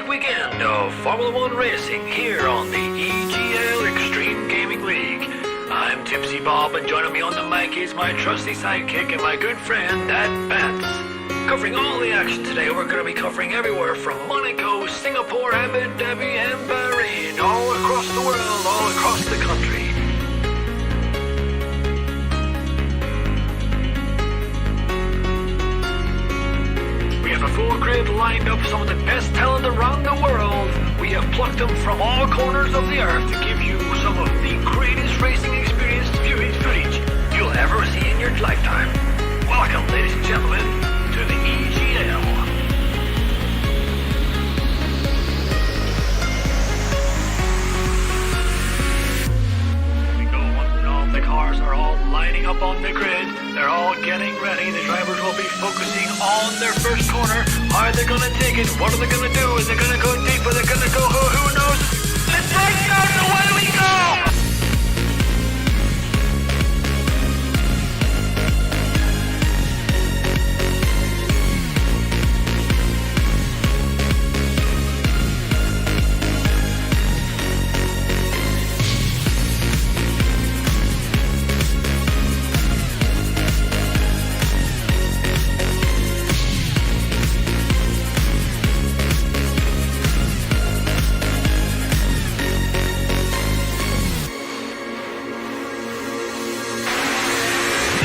weekend of Formula One racing here on the EGL Extreme Gaming League. I'm Tipsy Bob, and joining me on the mic is my trusty sidekick and my good friend, Dad Bats. Covering all the action today, we're going to be covering everywhere from Monaco, Singapore, Abu Dhabi, and Bahrain, all across the world, all across the country. We have a full grid lined up, some of the best talent around the world. We have plucked them from all corners of the earth to give you some of the greatest racing experience footage you'll ever see in your lifetime. Welcome, ladies and gentlemen, to the EGL. There we go, once all the cars are all lining up on the grid. They're all getting ready. The drivers will be focusing on their first corner. Are they going to take it? What are they going to do? Is they going to go deep? Are they going to go? Who knows? Let's take out and away we go!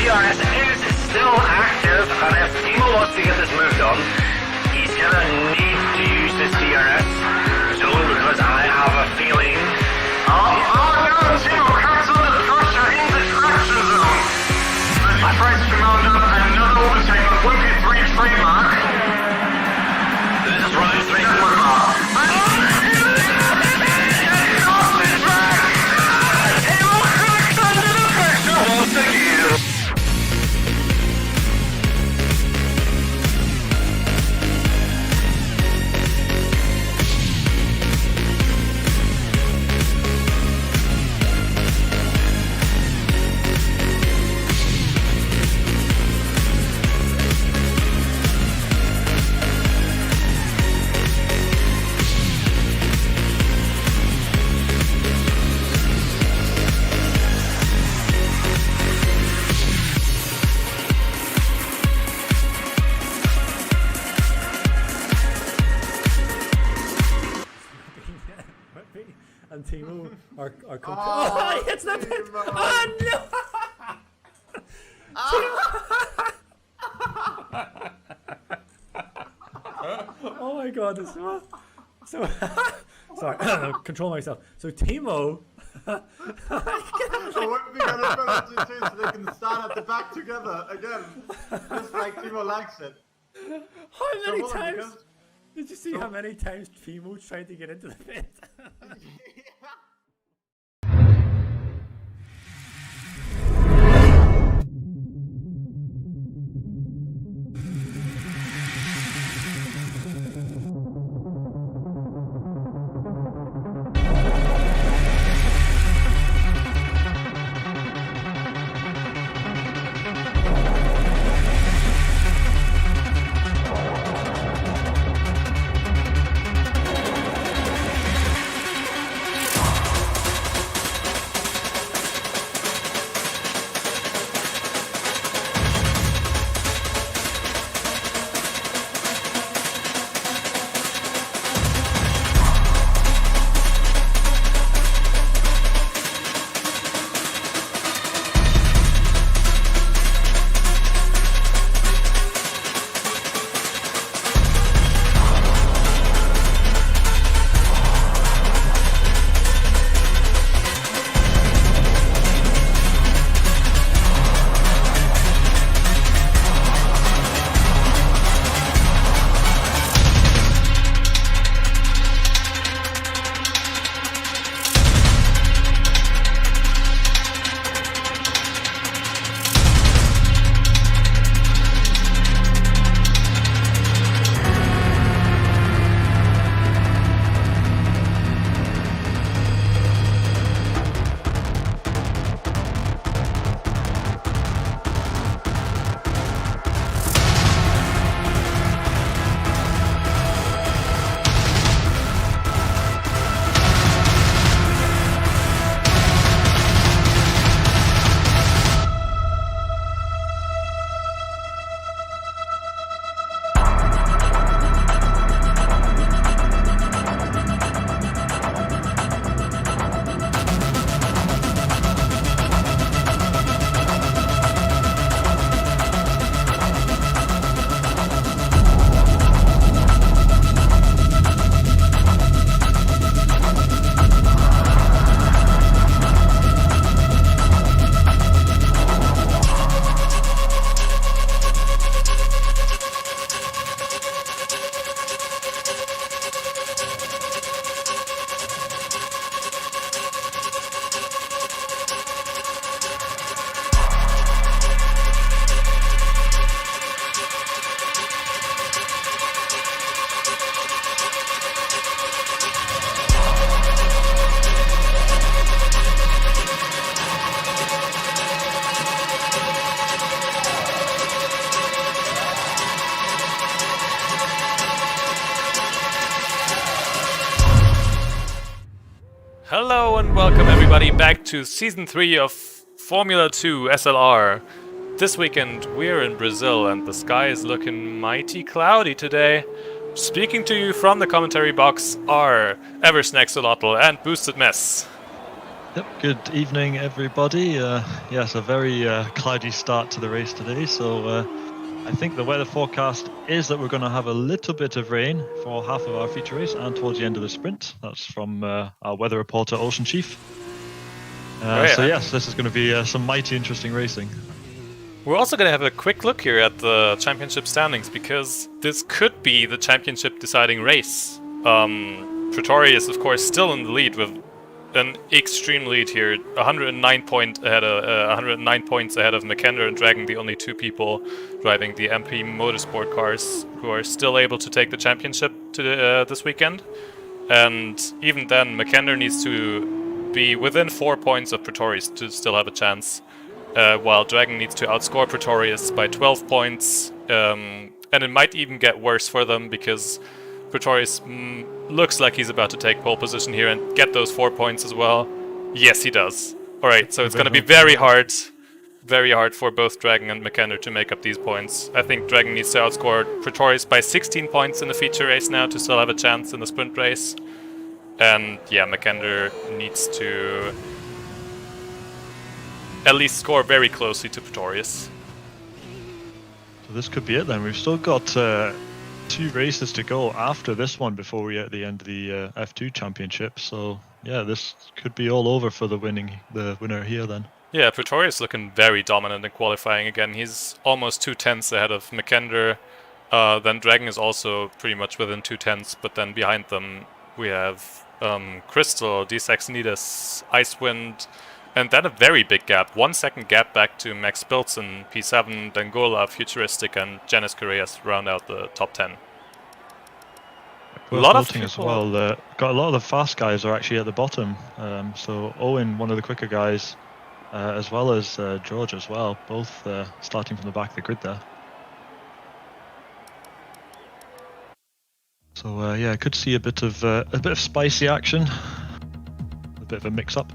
DRS is still active, and if Timo wants to get this moved on, he's gonna need to use this DRS zone, because I have a feeling... Oh no, Timo, cancel the first, you're in the distraction zone! I pressed to mount up another overtake on 23 trademark. This is right, 3 mark. Get off the track! Oh, it's not that. Oh no! Oh my god, this so sorry, control myself. So Timo I wouldn't be gonna put it so they can stand at the back together again. Just like Timo likes it. how many times did you see how many times Timo tried to get into the pit? Hello and welcome everybody back to Season 3 of Formula 2 SLR. This weekend we're in Brazil and the sky is looking mighty cloudy today. Speaking to you from the commentary box are Eversnaxolotl and Boosted Mess. Yep, good evening everybody. Yes, a very cloudy start to the race today, so I think the weather forecast is that we're going to have a little bit of rain for half of our feature race and towards the end of the sprint. That's from our weather reporter, Ocean Chief. So yes, this is going to be some mighty interesting racing. We're also going to have a quick look here at the championship standings, because this could be the championship deciding race. Pretori is of course still in the lead with an extreme lead here, 109 points ahead of McKender and Dragon, the only two people driving the MP Motorsport cars who are still able to take the championship to this weekend. And even then, McKender needs to be within 4 points of Pretorius to still have a chance, while Dragon needs to outscore Pretorius by 12 points, and it might even get worse for them because Pretorius looks like he's about to take pole position here and get those 4 points as well. Yes, he does. Alright, so it's going to be very hard for both Dragon and McKender to make up these points. I think Dragon needs to outscore Pretorius by 16 points in the feature race now to still have a chance in the sprint race. And yeah, McKender needs to at least score very closely to Pretorius. So this could be it then. We've still got 2 races to go after this one before we at the end of the F2 championship. So yeah, this could be all over for the winner here then. Yeah, Pretorius looking very dominant in qualifying again. He's almost 2/10 ahead of McKender. Then Dragon is also pretty much within 2/10, but then behind them we have Crystal, D-Saxonidis, Icewind, and then a very big gap. 1 second gap back to Max Biltzen, P7, Dangola, Futuristic, and Janice Correas round out the top 10. A lot of people as well. Got a lot of the fast guys are actually at the bottom. So Owen, one of the quicker guys, as well as George as well, both starting from the back of the grid there. So yeah, I could see a bit of spicy action, a bit of a mix-up.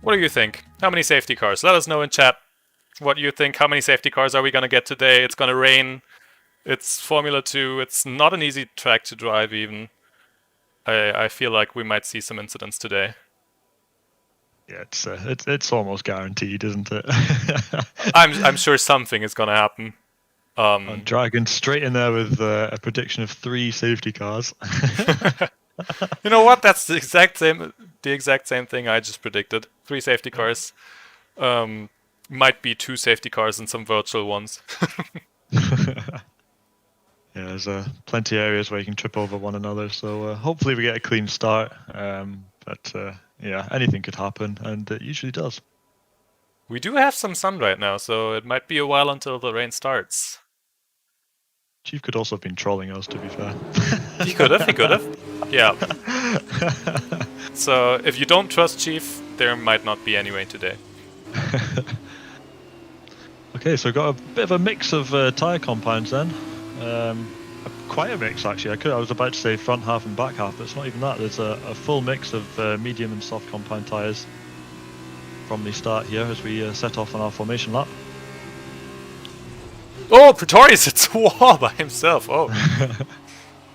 What do you think? How many safety cars? Let us know in chat what you think. How many safety cars are we going to get today? It's going to rain. It's Formula 2. It's not an easy track to drive even. I feel like we might see some incidents today. Yeah, it's almost guaranteed, isn't it? I'm sure something is going to happen. And Dragon straight in there with a prediction of 3 safety cars. You know what? That's the exact same thing I just predicted. 3 safety cars. Might be 2 safety cars and some virtual ones. Yeah, there's plenty of areas where you can trip over one another. So hopefully we get a clean start. But yeah, anything could happen, and it usually does. We do have some sun right now, so it might be a while until the rain starts. Chief could also have been trolling us, to be fair. He could have. Yeah. So if you don't trust Chief, there might not be any rain today. Okay, so we've got a bit of a mix of tyre compounds then. Quite a mix actually. I was about to say front half and back half, but it's not even that. There's a full mix of medium and soft compound tyres from the start here as we set off on our formation lap. Oh, Pretorius hits a wall by himself. Oh.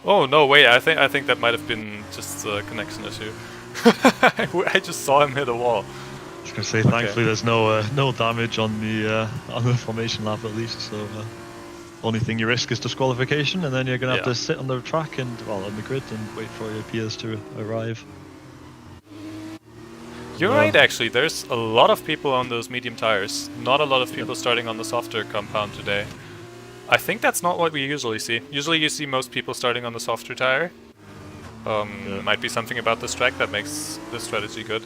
Oh no, wait. I think that might have been just a connection issue. I just saw him hit a wall. I was gonna say, thankfully there's no damage on the formation lap at least. So only thing you risk is disqualification, and then you're gonna have to sit on the track and on the grid and wait for your peers to arrive. You're right, actually. There's a lot of people on those medium tires. Not a lot of people starting on the softer compound today. I think that's not what we usually see. Usually you see most people starting on the softer tire. Might be something about this track that makes this strategy good.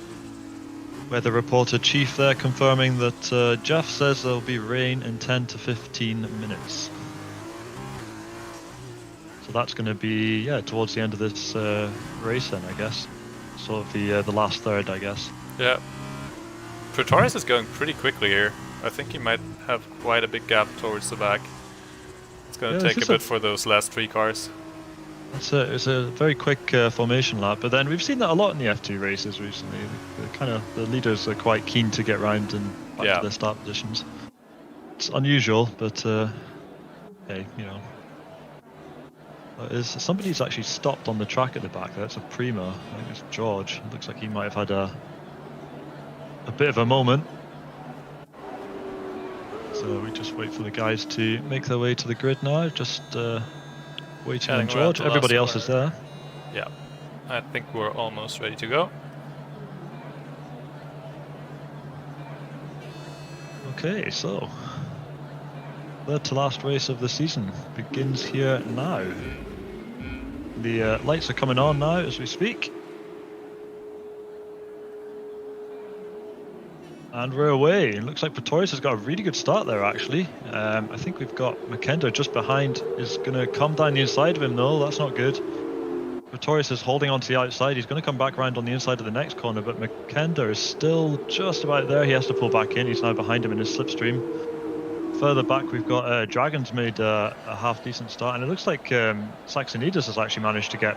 Weather reporter Chief there confirming that Jeff says there'll be rain in 10 to 15 minutes. So that's going to be towards the end of this race then, I guess. Sort of the last third, I guess. Yeah. Pretorius is going pretty quickly here. I think he might have quite a big gap towards the back. It's going to take a bit for those last 3 cars. It's a very quick formation lap, but then we've seen that a lot in the F2 races recently. The leaders are quite keen to get round and back to their start positions. It's unusual, but hey, you know. Somebody's actually stopped on the track at the back there. It's a Prima. I think it's George. It looks like he might have had a bit of a moment. So we just wait for the guys to make their way to the grid now. Just waiting on George. Everybody else is there. Yeah, I think we're almost ready to go. Okay, so third to last race of the season begins here now. The lights are coming on now as we speak. And we're away. It looks like Pretorius has got a really good start there, actually. I think we've got McKender just behind. Is going to come down the inside of him, though. That's not good. Pretorius is holding on to the outside. He's going to come back round on the inside of the next corner, but McKender is still just about there. He has to pull back in. He's now behind him in his slipstream. Further back, we've got Dragon's made a half-decent start, and it looks like Saxonidis has actually managed to get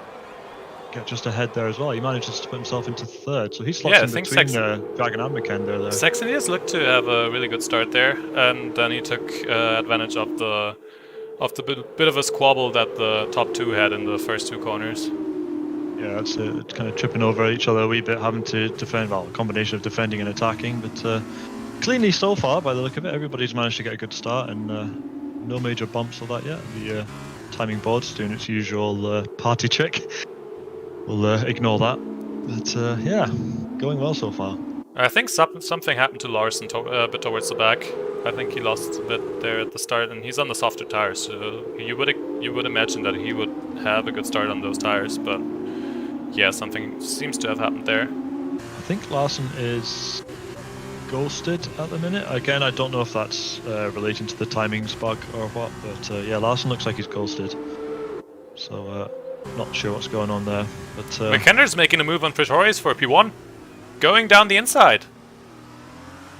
just ahead there as well. He manages to put himself into third, so he slots in between Dragon and McKender there. Saxonidis looked to have a really good start there, and then he took advantage of the bit of a squabble that the top 2 had in the first 2 corners. Yeah, it's kind of tripping over each other a wee bit, having to defend, well, a combination of defending and attacking, but cleanly so far by the look of it. Everybody's managed to get a good start and no major bumps or that yet. The timing board's doing its usual party trick. We'll ignore that. But yeah, going well so far. I think something happened to Larson a bit towards the back. I think he lost a bit there at the start, and he's on the softer tires, so you would imagine that he would have a good start on those tires, but yeah, something seems to have happened there. I think Larson is ghosted at the minute. Again, I don't know if that's relating to the timings bug or what, but yeah, Larson looks like he's ghosted. So not sure what's going on there. But McKender's making a move on Pretorius for P1. Going down the inside.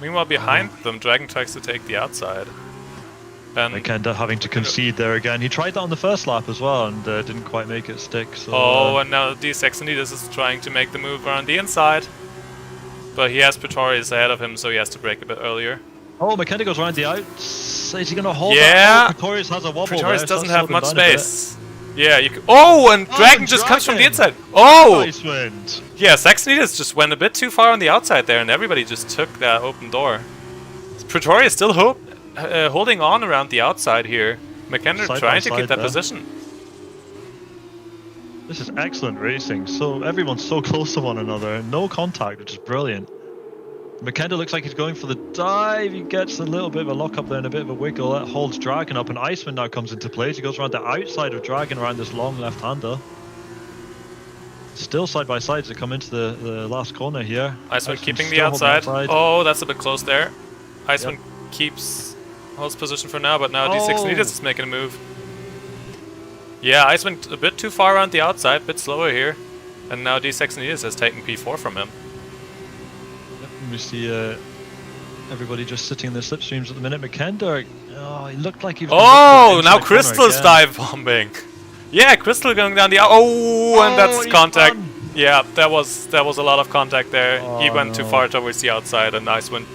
Meanwhile, behind them, Dragon tries to take the outside. And McKender having to concede there again. He tried that on the first lap as well and didn't quite make it stick. So, and now D6 is trying to make the move around the inside. But he has Pretorius ahead of him, so he has to brake a bit earlier. Oh, McKender goes around the outs. Is he going to hold Yeah! that? Oh, Pretorius has a wobble Pretorius there, doesn't so have that's much slowed him down a bit. space. Yeah, you can. Oh, and Dragon just comes from the inside. Oh! Nice wind. Yeah, Saxonidas just went a bit too far on the outside there, and everybody just took that open door. Pretorius still holding on around the outside here. McKender Side trying by to keep side that there. position. This is excellent racing. So everyone's so close to one another. No contact, which is brilliant. McKender looks like he's going for the dive. He gets a little bit of a lock up there and a bit of a wiggle. That holds Dragon up, and Iceman now comes into play. He goes around the outside of Dragon around this long left-hander. Still side by side as they come into the last corner here. Iceman keeping the still holding outside. Oh, that's a bit close there. Iceman holds position for now, but now D6 is making a move. Yeah, Iceman a bit too far around the outside, a bit slower here. And now D6 has taken P4 from him. We see everybody just sitting in their slipstreams at the minute. McKender, oh, he looked like he was. Oh, now Crystal's dive bombing. Yeah, Crystal going down the. And that's contact. Done. Yeah, that was a lot of contact there. He went too no. far towards the outside, and Iceman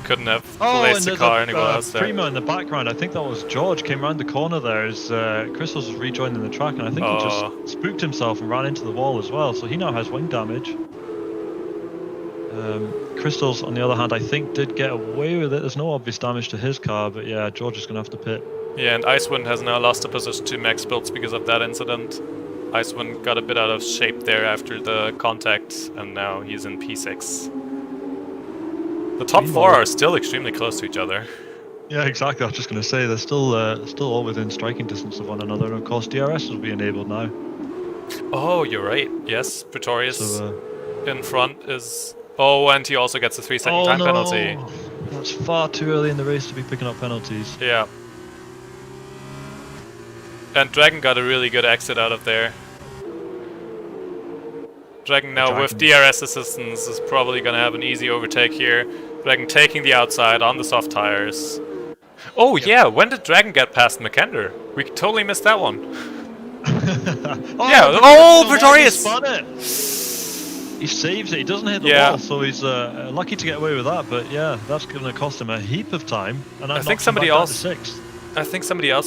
couldn't have placed the car anywhere else there. Primo in the background, I think that was George, came around the corner there as Crystals was rejoining the track, and I think he just spooked himself and ran into the wall as well, so he now has wing damage. Crystals, on the other hand, I think did get away with it. There's no obvious damage to his car, but yeah, George is going to have to pit. Yeah, and Icewind has now lost a position to Max Builds because of that incident. Icewind got a bit out of shape there after the contact, and now he's in P6. The top four are still extremely close to each other. Yeah, exactly. I was just going to say they're still all within striking distance of one another, and of course DRS will be enabled now. Oh, you're right. Yes, Pretorius So, in front is. Oh, and he also gets a 3-second time penalty. That's far too early in the race to be picking up penalties. Yeah. And Dragon got a really good exit out of there. Dragon now with DRS assistance is probably going to have an easy overtake here. Dragon taking the outside on the soft tires. Oh yeah, when did Dragon get past McKender? We totally missed that one. Pretorius! Spun it. He saves it, he doesn't hit the wall, so he's lucky to get away with that, but yeah, that's going to cost him a heap of time. And I think somebody else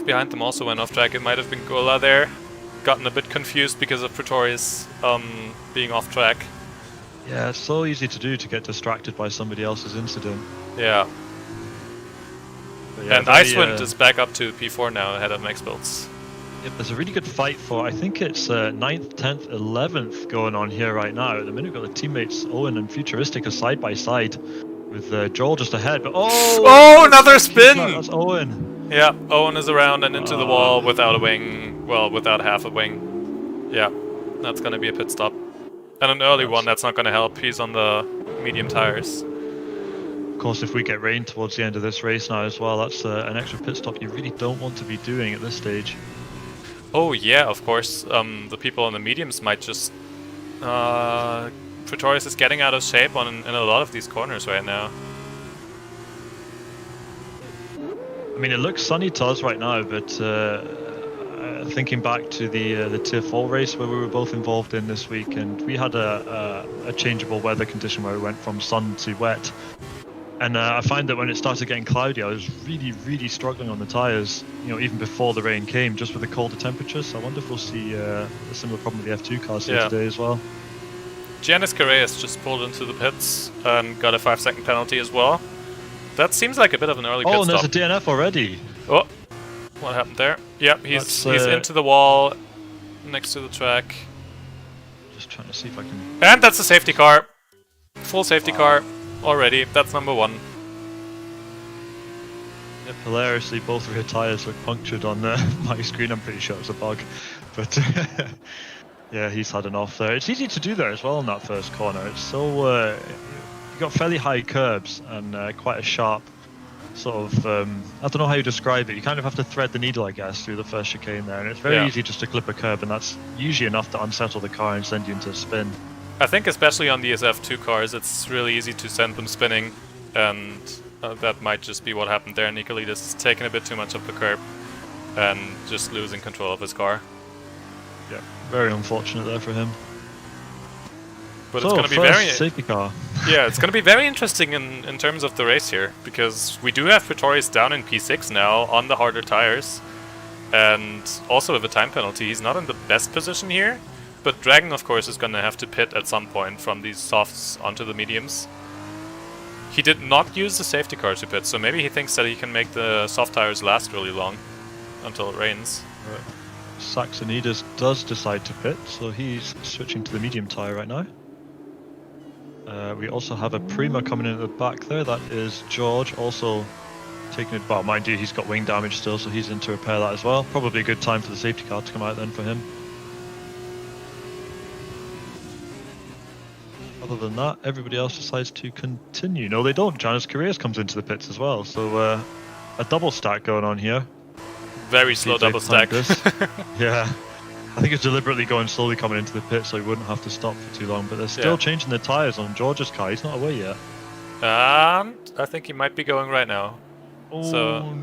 behind them also went off track. It might have been Gola there. Gotten a bit confused because of Pretorius being off track. Yeah, it's so easy to do to get distracted by somebody else's incident. Yeah. And Icewind is back up to P4 now ahead of Max Builds. Yep, there's a really good fight for, I think it's 9th, 10th, 11th going on here right now. At the minute we've got the teammates Owen and Futuristic are side by side with Joel just ahead. But another spin! That's Owen. Yeah, Owen is around and into the wall without a wing. Well, without half a wing. Yeah, that's going to be a pit stop. And an early one, that's not going to help. He's on the medium tires. Of course, if we get rain towards the end of this race now as well, that's an extra pit stop you really don't want to be doing at this stage. Oh yeah, of course. The people on the mediums might just... Pretorius is getting out of shape in a lot of these corners right now. I mean, it looks sunny to us right now, but thinking back to the Tier 4 race where we were both involved in this week, and we had a changeable weather condition where we went from sun to wet. And I find that when it started getting cloudy, I was really struggling on the tyres, you know, even before the rain came, just with the colder temperatures. So I wonder if we'll see a similar problem with the F2 cars here today as well. Giannis Correas just pulled into the pits and got a 5-second penalty as well. That seems like a bit of an early pit Oh, and stop. there's a DNF already. Oh, what happened there? Yep, he's into the wall next to the track. Just trying to see if I can... And that's a safety car. Full safety car already. That's number 1. Yeah, hilariously, both of your tyres look punctured on my screen. I'm pretty sure it's a bug. But yeah, he's had an off there. It's easy to do there as well in that first corner. It's so... you've got fairly high curbs and quite a sharp sort of... I don't know how you describe it. You kind of have to thread the needle, I guess, through the first chicane there. And it's very easy just to clip a curb, and that's usually enough to unsettle the car and send you into a spin. I think especially on these F2 cars, it's really easy to send them spinning, and that might just be what happened there. Nikolidis is taking a bit too much of the curb and just losing control of his car. Yeah, very unfortunate there for him. But so, it's going to be very safety car. Yeah, it's going to be very interesting in terms of the race here, because we do have Pretorius down in P6 now on the harder tires, and also with a time penalty. He's not in the best position here. But Dragon, of course, is going to have to pit at some point from these softs onto the mediums. He did not use the safety car to pit, so maybe he thinks that he can make the soft tires last really long until it rains. Right. Saxonidis does decide to pit, so he's switching to the medium tire right now. We also have a Prima coming in at the back there. That is George, also taking it. Well, mind you, he's got wing damage still, so he's in to repair that as well. Probably a good time for the safety car to come out then for him. Other than that, everybody else decides to continue. No, they don't. Giannis Correas comes into the pits as well. So a double stack going on here. Very slow double stack. Yeah. I think it's deliberately going slowly coming into the pit so he wouldn't have to stop for too long. But they're still changing the tyres on George's car. He's not away yet. And I think he might be going right now. Oh, so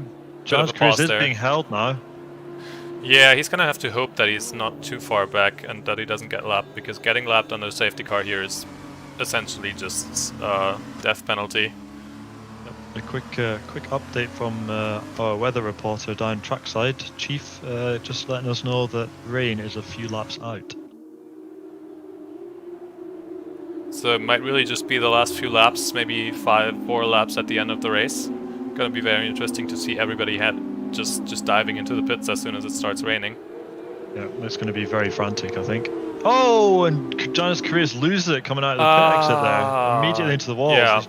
Giannis Correas is being held now. Yeah, he's going to have to hope that he's not too far back and that he doesn't get lapped, because getting lapped under a safety car here is essentially just death penalty. A quick update from our weather reporter down trackside. Chief just letting us know that rain is a few laps out. So it might really just be the last few laps, maybe 4 laps at the end of the race. Gonna be very interesting to see everybody just diving into the pits as soon as it starts raining. Yeah, it's going to be very frantic, I think. Oh, and Giannis Correas loses it coming out of the pit exit there, immediately into the walls. Yeah. He's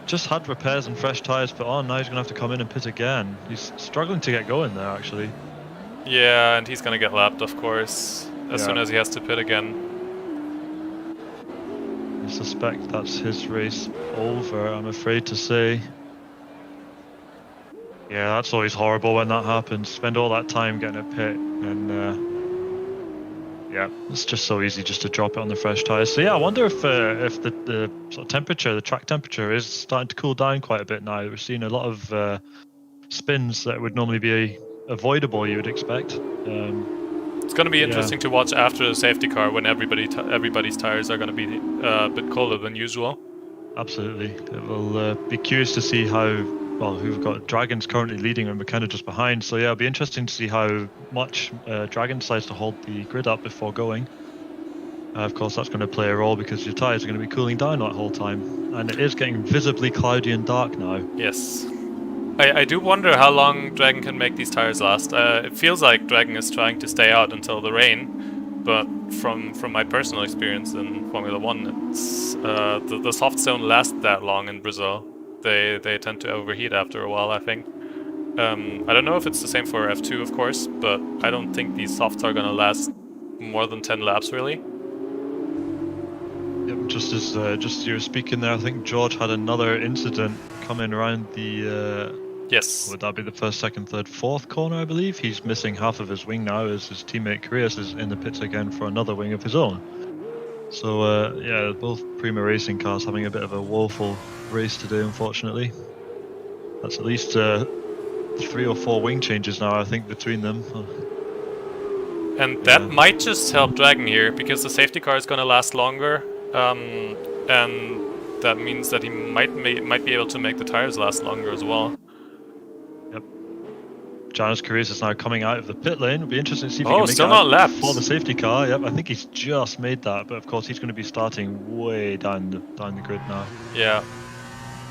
just had repairs and fresh tyres put on. Now he's going to have to come in and pit again. He's struggling to get going there, actually. Yeah, and he's going to get lapped, of course, as soon as he has to pit again. I suspect that's his race over, I'm afraid to say. Yeah, that's always horrible when that happens. Spend all that time getting a pit, and yeah, it's just so easy just to drop it on the fresh tyres. So yeah, I wonder if the sort of temperature, the track temperature, is starting to cool down quite a bit now. We're seeing a lot of spins that would normally be avoidable, you would expect. It's going to be interesting to watch after the safety car when everybody's tires are going to be a bit colder than usual. Absolutely. It will be curious to see how. Well, who've got Dragons currently leading and McKenna just behind. So yeah, it'll be interesting to see how much Dragon decides to hold the grid up before going. Of course, that's going to play a role because your tyres are going to be cooling down that whole time. And it is getting visibly cloudy and dark now. Yes. I do wonder how long Dragon can make these tyres last. It feels like Dragon is trying to stay out until the rain, but from my personal experience in Formula 1, it's the soft zone lasts that long in Brazil. They tend to overheat after a while, I think. I don't know if it's the same for F2, of course, but I don't think these softs are going to last more than 10 laps, really. Yep, just as you were speaking there, I think George had another incident coming around the... yes. Would that be the first, second, third, fourth corner, I believe? He's missing half of his wing now as his teammate Correas is in the pits again for another wing of his own. So, yeah, both Prima racing cars having a bit of a woeful race today, unfortunately. That's at least 3 or 4 wing changes now, I think, between them. And that might just help Dragon here, because the safety car is going to last longer, and that means that he might be able to make the tires last longer as well. Yep. Janus Carius is now coming out of the pit lane. It'll be interesting to see if he Oh, can make still it not out lapped. for the safety car. Yep, I think he's just made that, but of course he's going to be starting way down the grid now. Yeah,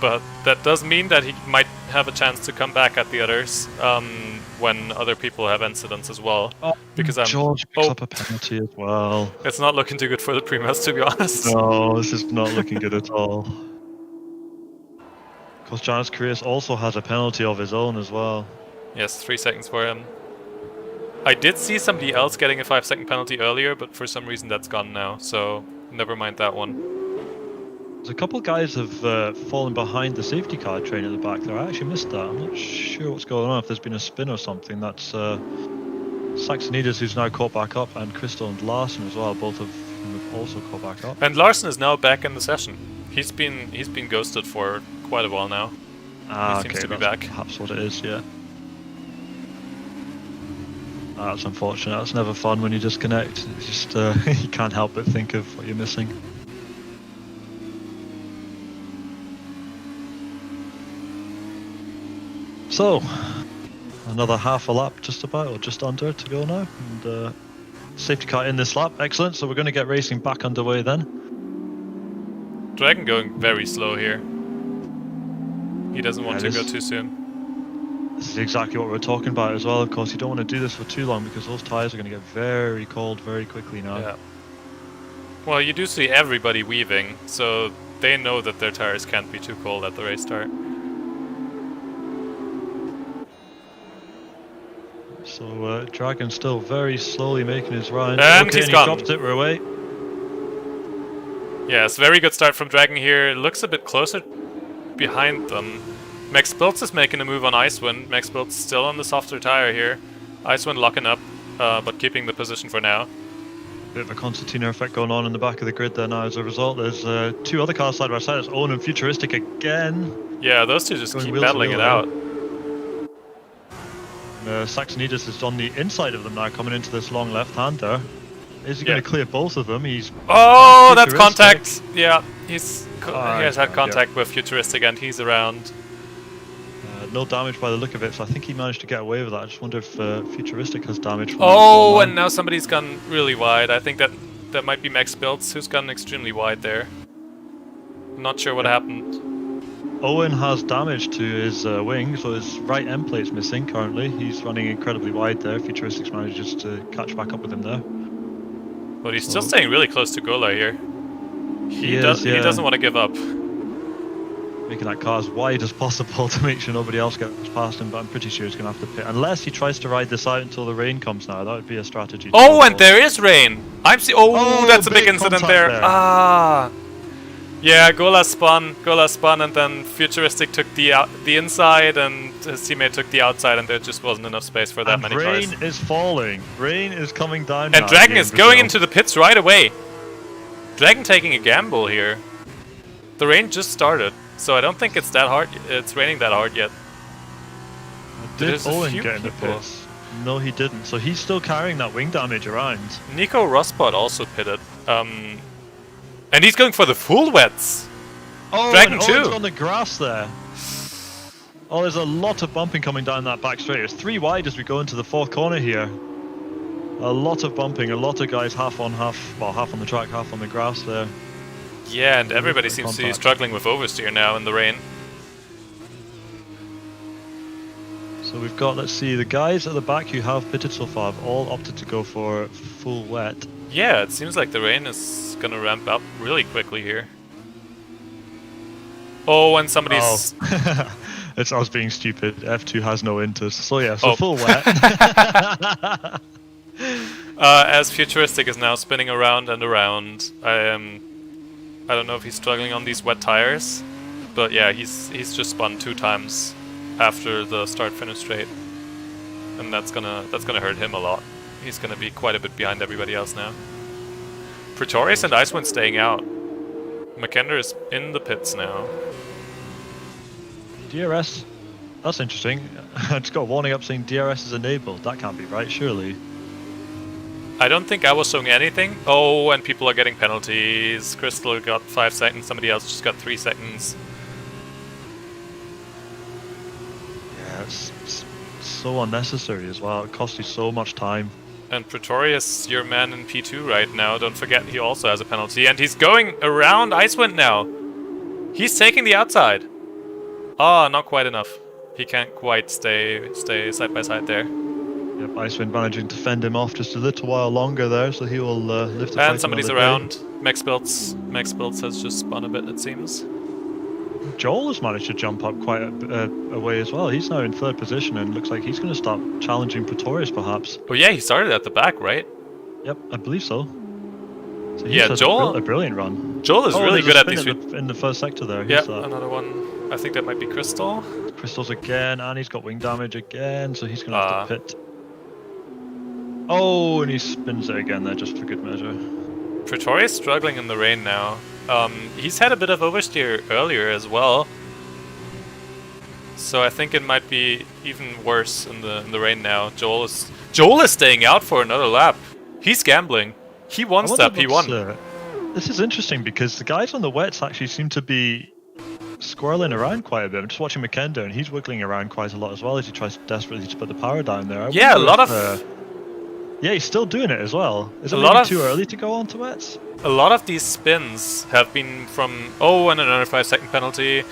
but that does mean that he might have a chance to come back at the others when other people have incidents as well. Oh, because George picks up a penalty as well. It's not looking too good for the Primas, to be honest. No, this is not looking good at all. Because Janus Carius also has a penalty of his own as well. Yes, 3 seconds for him. I did see somebody else getting a 5-second penalty earlier, but for some reason that's gone now, so never mind that one. There's a couple guys have fallen behind the safety car train at the back there. I actually missed that. I'm not sure what's going on, if there's been a spin or something. That's Saxonides, who's now caught back up, and Crystal and Larson as well, both of whom have also caught back up. And Larson is now back in the session. He's been ghosted for quite a while now. He seems to be back. Perhaps what it is, yeah. That's unfortunate. That's never fun when you disconnect. It's just you can't help but think of what you're missing. So, another half a lap just about, or just under to go now. And safety car in this lap, excellent. So we're going to get racing back underway then. Dragon going very slow here. He doesn't want to go too soon. This is exactly what we're talking about as well. Of course, you don't want to do this for too long because those tyres are going to get very cold very quickly now. Yeah. Well, you do see everybody weaving, so they know that their tires can't be too cold at the race start. So Dragon still very slowly making his round. And okay, he's and gone. He dropped it, we're away. Yes, very good start from Dragon here. Looks a bit closer behind them. Max Biltz is making a move on Icewind. Max Biltz still on the softer tire here. Icewind locking up, but keeping the position for now. Bit of a concertina effect going on in the back of the grid there now as a result. There's 2 other cars side by side. It's Owen and Futuristic again. Yeah, those two just Going keep wheel to battling wheel it out. Saxonides is on the inside of them now, coming into this long left-hander. Is he going to clear both of them? He's Oh, that's contact! Yeah, he has had yeah. contact with Futuristic and he's around. No damage by the look of it, so I think he managed to get away with that. I just wonder if Futuristic has damage from Oh, and now somebody's gone really wide. I think that might be Max Biltz who's gone extremely wide there. Not sure what happened. Owen has damage to his wing, so his right end plate's missing currently. He's running incredibly wide there. Futuristic manages to catch back up with him there. But he's still staying really close to Gola here. He doesn't want to give up. Making that car as wide as possible to make sure nobody else gets past him, but I'm pretty sure he's going to have to pit. Unless he tries to ride this out until the rain comes now, that would be a strategy. Oh, and there is rain! Oh, that's a big incident there. Ah! Yeah, Gola spun, and then Futuristic took the inside, and his teammate took the outside, and there just wasn't enough space for that many cars. Rain is falling. Rain is coming down And now Dragon is Brazil. going into the pits right away. Dragon taking a gamble here. The rain just started, so I don't think it's that hard. It's raining that hard yet. Did There's a Owen few get in the people. pits? No, he didn't. So he's still carrying that wing damage around. Nico Rosbot also pitted. And he's going for the full wets. Oh, Dragon and too. Owen's on the grass there. Oh, there's a lot of bumping coming down that back straight. It's 3 wide as we go into the 4th corner here. A lot of bumping, a lot of guys half on the track, half on the grass there. Yeah, and everybody seems to be struggling with oversteer now in the rain. So we've got, let's see, the guys at the back who have pitted so far have all opted to go for full wet. Yeah, it seems like the rain is gonna ramp up really quickly here. Oh, and somebody's... Oh. It's us being stupid. F2 has no inters. So yeah, so full wet. As Futuristic is now spinning around and around. I don't know if he's struggling on these wet tires, but yeah, he's just spun 2 times after the start-finish straight, and that's gonna hurt him a lot. He's gonna be quite a bit behind everybody else now. Pretorius and Icewind staying out. McKender is in the pits now. DRS. That's interesting. I just got a warning up saying DRS is enabled. That can't be right, surely. I don't think I was showing anything. Oh, and people are getting penalties. Crystal got 5 seconds, somebody else just got 3 seconds. Yeah, it's so unnecessary as well. It costs you so much time. And Pretorius, your man in P2 right now, don't forget he also has a penalty. And he's going around Icewind now. He's taking the outside. Ah, not quite enough. He can't quite stay side by side there. Yep, Icewind managing to fend him off just a little while longer there, so he will live to fight And somebody's another day. around. Max Builds has just spun a bit, it seems. Joel has managed to jump up quite a way as well. He's now in 3rd position and looks like he's going to start challenging Pretorius perhaps. Oh yeah, he started at the back, right? Yep, I believe so. So he's Yeah, had Joel- a brilliant run. Joel is really there's good a at spin these... in the first sector there. Yeah, Who's that? another one. I think that might be Crystal. Crystals again, and he's got wing damage again, so he's going to have Ah. to pit. Oh, and he spins it again there just for good measure. Pretorius struggling in the rain now. He's had a bit of oversteer earlier as well. So I think it might be even worse in the rain now. Joel is staying out for another lap. He's gambling. He wants that P1. This is interesting because the guys on the wets actually seem to be squirreling around quite a bit. I'm just watching Makenda and he's wiggling around quite a lot as well as he tries desperately to put the power down there. Yeah, a lot of yeah, he's still doing it as well. Is it A lot maybe of- too early to go on to wets? a lot of these spins have been from and another 5-second penalty.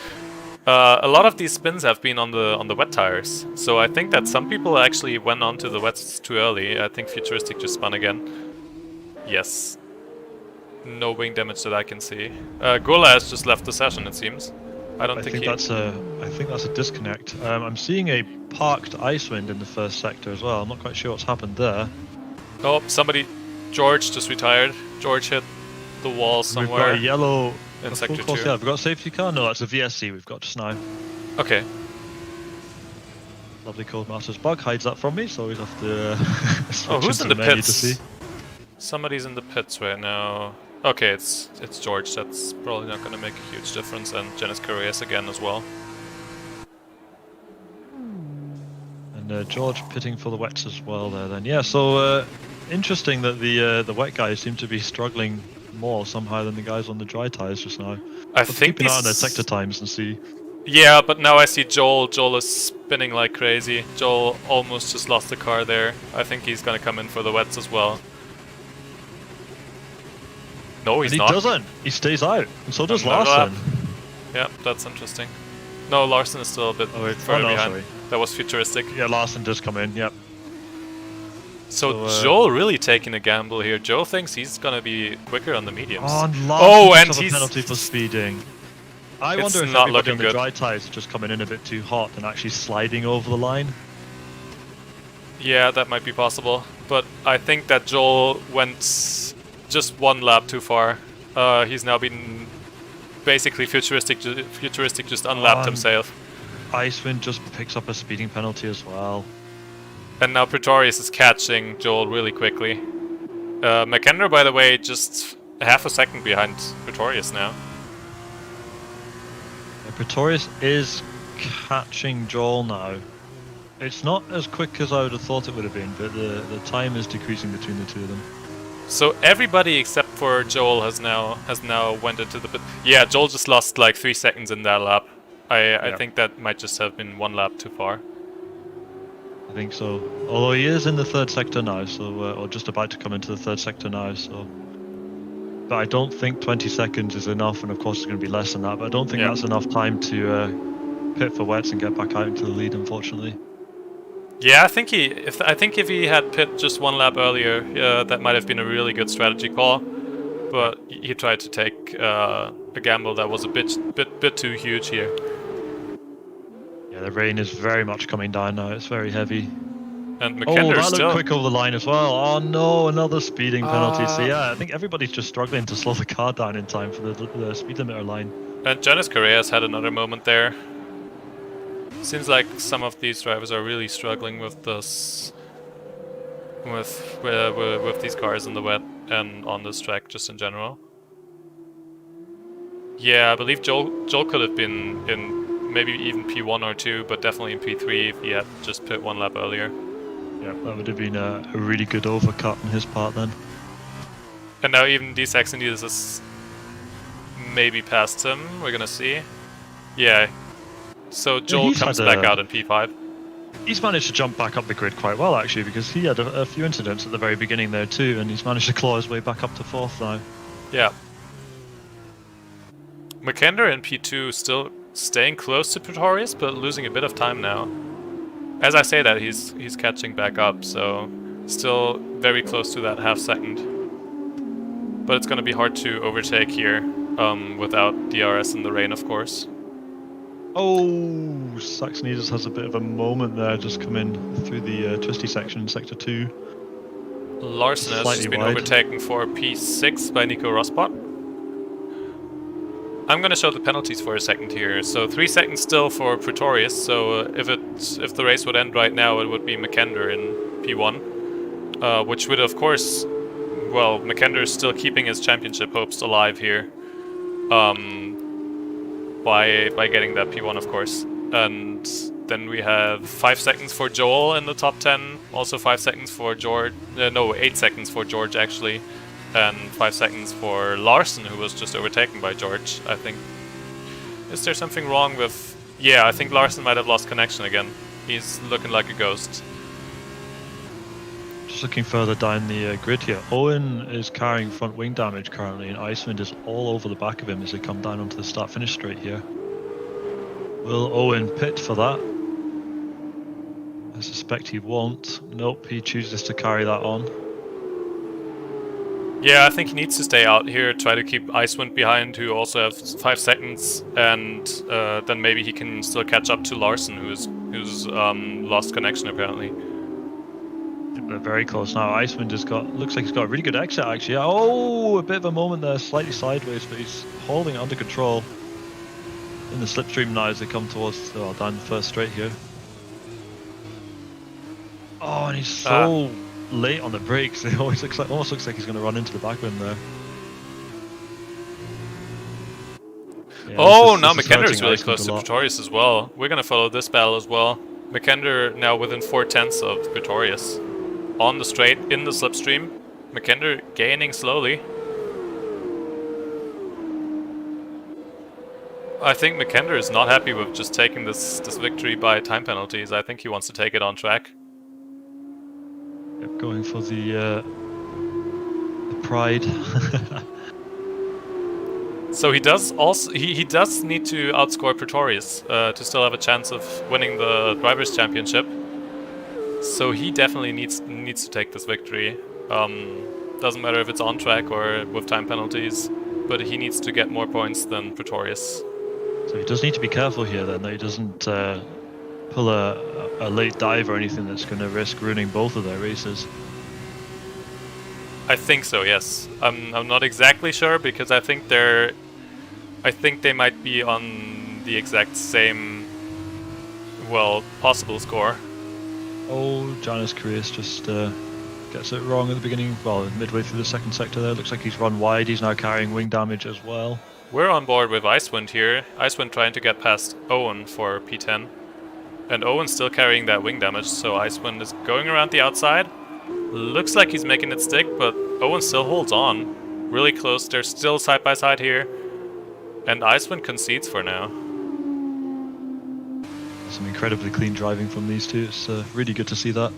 A lot of these spins have been on the wet tires. So I think that some people actually went onto the wets too early. I think Futuristic just spun again. Yes. No wing damage that I can see. Gula has just left the session, it seems. I think that's a disconnect. I'm seeing a parked Icewind in the first sector as well. I'm not quite sure what's happened there. Oh, George just retired. George hit the wall We've got somewhere a yellow in full sector course, 2. yeah, we've got a safety car. No, that's a VSC we've got just now. Okay. Lovely Codemasters bug hides that from me, so we have to switch Who's into in the menu to pits? see. Somebody's in the pits right now. Okay, it's George. That's probably not going to make a huge difference. And Janice Correas again as well. And George pitting for the wets as well there then. Yeah, so interesting that the wet guys seem to be struggling more somehow than the guys on the dry tires just now. I Let's think keep an eye on their these- sector times and see. Yeah, but now I see Joel. Joel is spinning like crazy. Joel almost just lost the car there. I think he's going to come in for the wets as well. No, he's And he not. doesn't. He stays out. And so does Another Larson. Yeah, that's interesting. No, Larson is still a bit Oh, wait. further Oh, no, behind. sorry. That was Futuristic. Yeah, Larson does come in, yep. So So, Joel really taking a gamble here. Joel thinks he's gonna be quicker on the mediums. Oh, and Larson and just have a he's penalty for speeding. I It's wonder if not everybody looking on the good. dry tyres are just coming in a bit too hot and actually sliding over the line. Yeah, that might be possible. But I think that Joel went just one lap too far. He's now been basically Futuristic just unlapped and- himself. Icewind just picks up a speeding penalty as well. And now Pretorius is catching Joel really quickly. McKenna, by the way, just half a second behind Pretorius now. Yeah, Pretorius is catching Joel now. It's not as quick as I would have thought it would have been, but the time is decreasing between the two of them. So everybody except for Joel has now went into the pit. Yeah, Joel just lost like 3 seconds in that lap. I think that might just have been one lap too far. I think so. Although he is in the third sector now, so or just about to come into the third sector now, so. But I don't think 20 seconds is enough, and of course it's going to be less than that. But I don't think Yeah. that's enough time to pit for wets and get back out into the lead, unfortunately. Yeah, I think if he had pit just one lap earlier, that might have been a really good strategy call. But he tried to take a gamble that was a bit too huge here. Yeah, the rain is very much coming down now. It's very heavy. And Oh, McKenna that still. looked quick over the line as well. Oh no, another speeding penalty. So yeah, I think everybody's just struggling to slow the car down in time for the speed limiter line. And Janice Correa's had another moment there. Seems like some of these drivers are really struggling with this, with these cars in the wet and on this track just in general. Yeah, I believe Joel could have been in maybe even P1 or 2, but definitely in P3 if he had just pit one lap earlier. Yeah, that would have been a really good overcut on his part then. And now even D-Saxonides is maybe past him. We're gonna see. Yeah. So Joel he's comes had back a- out in P5. He's managed to jump back up the grid quite well actually, because he had a few incidents at the very beginning there too, and he's managed to claw his way back up to 4th now. Yeah. Makander in P2 still staying close to Pretorius, but losing a bit of time now. As I say that, he's catching back up, so still very close to that half second. But it's gonna be hard to overtake here without DRS in the rain, of course. Oh, Saxonides has a bit of a moment there, just coming through the twisty section in Sector 2. Larson has Slightly just been wide. overtaken for P6 by Nico Rosbot. I'm gonna show the penalties for a second here. So 3 seconds still for Pretorius. So if the race would end right now, it would be Makander in P1, which would of course, well, Makander is still keeping his championship hopes alive here, by getting that P1 of course. And then we have 5 seconds for Joel in the top 10. Also 5 seconds for George. No, 8 seconds for George actually. And 5 seconds for Larson, who was just overtaken by George, I think. Is there something wrong with... Yeah, I think Larson might have lost connection again. He's looking like a ghost. Just looking further down the grid here, Owen is carrying front wing damage currently, and Icewind is all over the back of him as they come down onto the start-finish straight here. Will Owen pit for that? I suspect he won't. Nope, he chooses to carry that on. Yeah, I think he needs to stay out here, try to keep Icewind behind, who also has 5 seconds, and then maybe he can still catch up to Larson, who's lost connection apparently. They're very close now. Icewind has got, looks like he's got a really good exit actually. Oh, a bit of a moment there, slightly sideways, but he's holding it under control. In the slipstream now as they come towards, down the first straight here. Oh, and he's so late on the brakes. It almost looks like he's going to run into the backwind there. Yeah, Oh, this now is Makander is hurting really Icewind close a to lot. Pretorius as well. We're gonna follow this battle as well. Makander now within 4/10 of Pretorius. On the straight, in the slipstream. Makander gaining slowly. I think Makander is not happy with just taking this victory by time penalties. I think he wants to take it on track. Yep, going for the pride. So he does also he does need to outscore Pretorius to still have a chance of winning the Drivers' Championship. So he definitely needs to take this victory. Doesn't matter if it's on track or with time penalties, but he needs to get more points than Pretorius. So he does need to be careful here then, that he doesn't pull a late dive or anything that's going to risk ruining both of their races. I think so, yes. I'm not exactly sure because I think they might be on the exact same, well, possible score. Oh, Janus Curious just gets it wrong at the beginning, well, midway through the second sector there. Looks like he's run wide, he's now carrying wing damage as well. We're on board with Icewind here. Icewind trying to get past Owen for P10. And Owen's still carrying that wing damage, so Icewind is going around the outside. Looks like he's making it stick, but Owen still holds on. Really close, they're still side by side here. And Icewind concedes for now. Some incredibly clean driving from these two, it's really good to see that.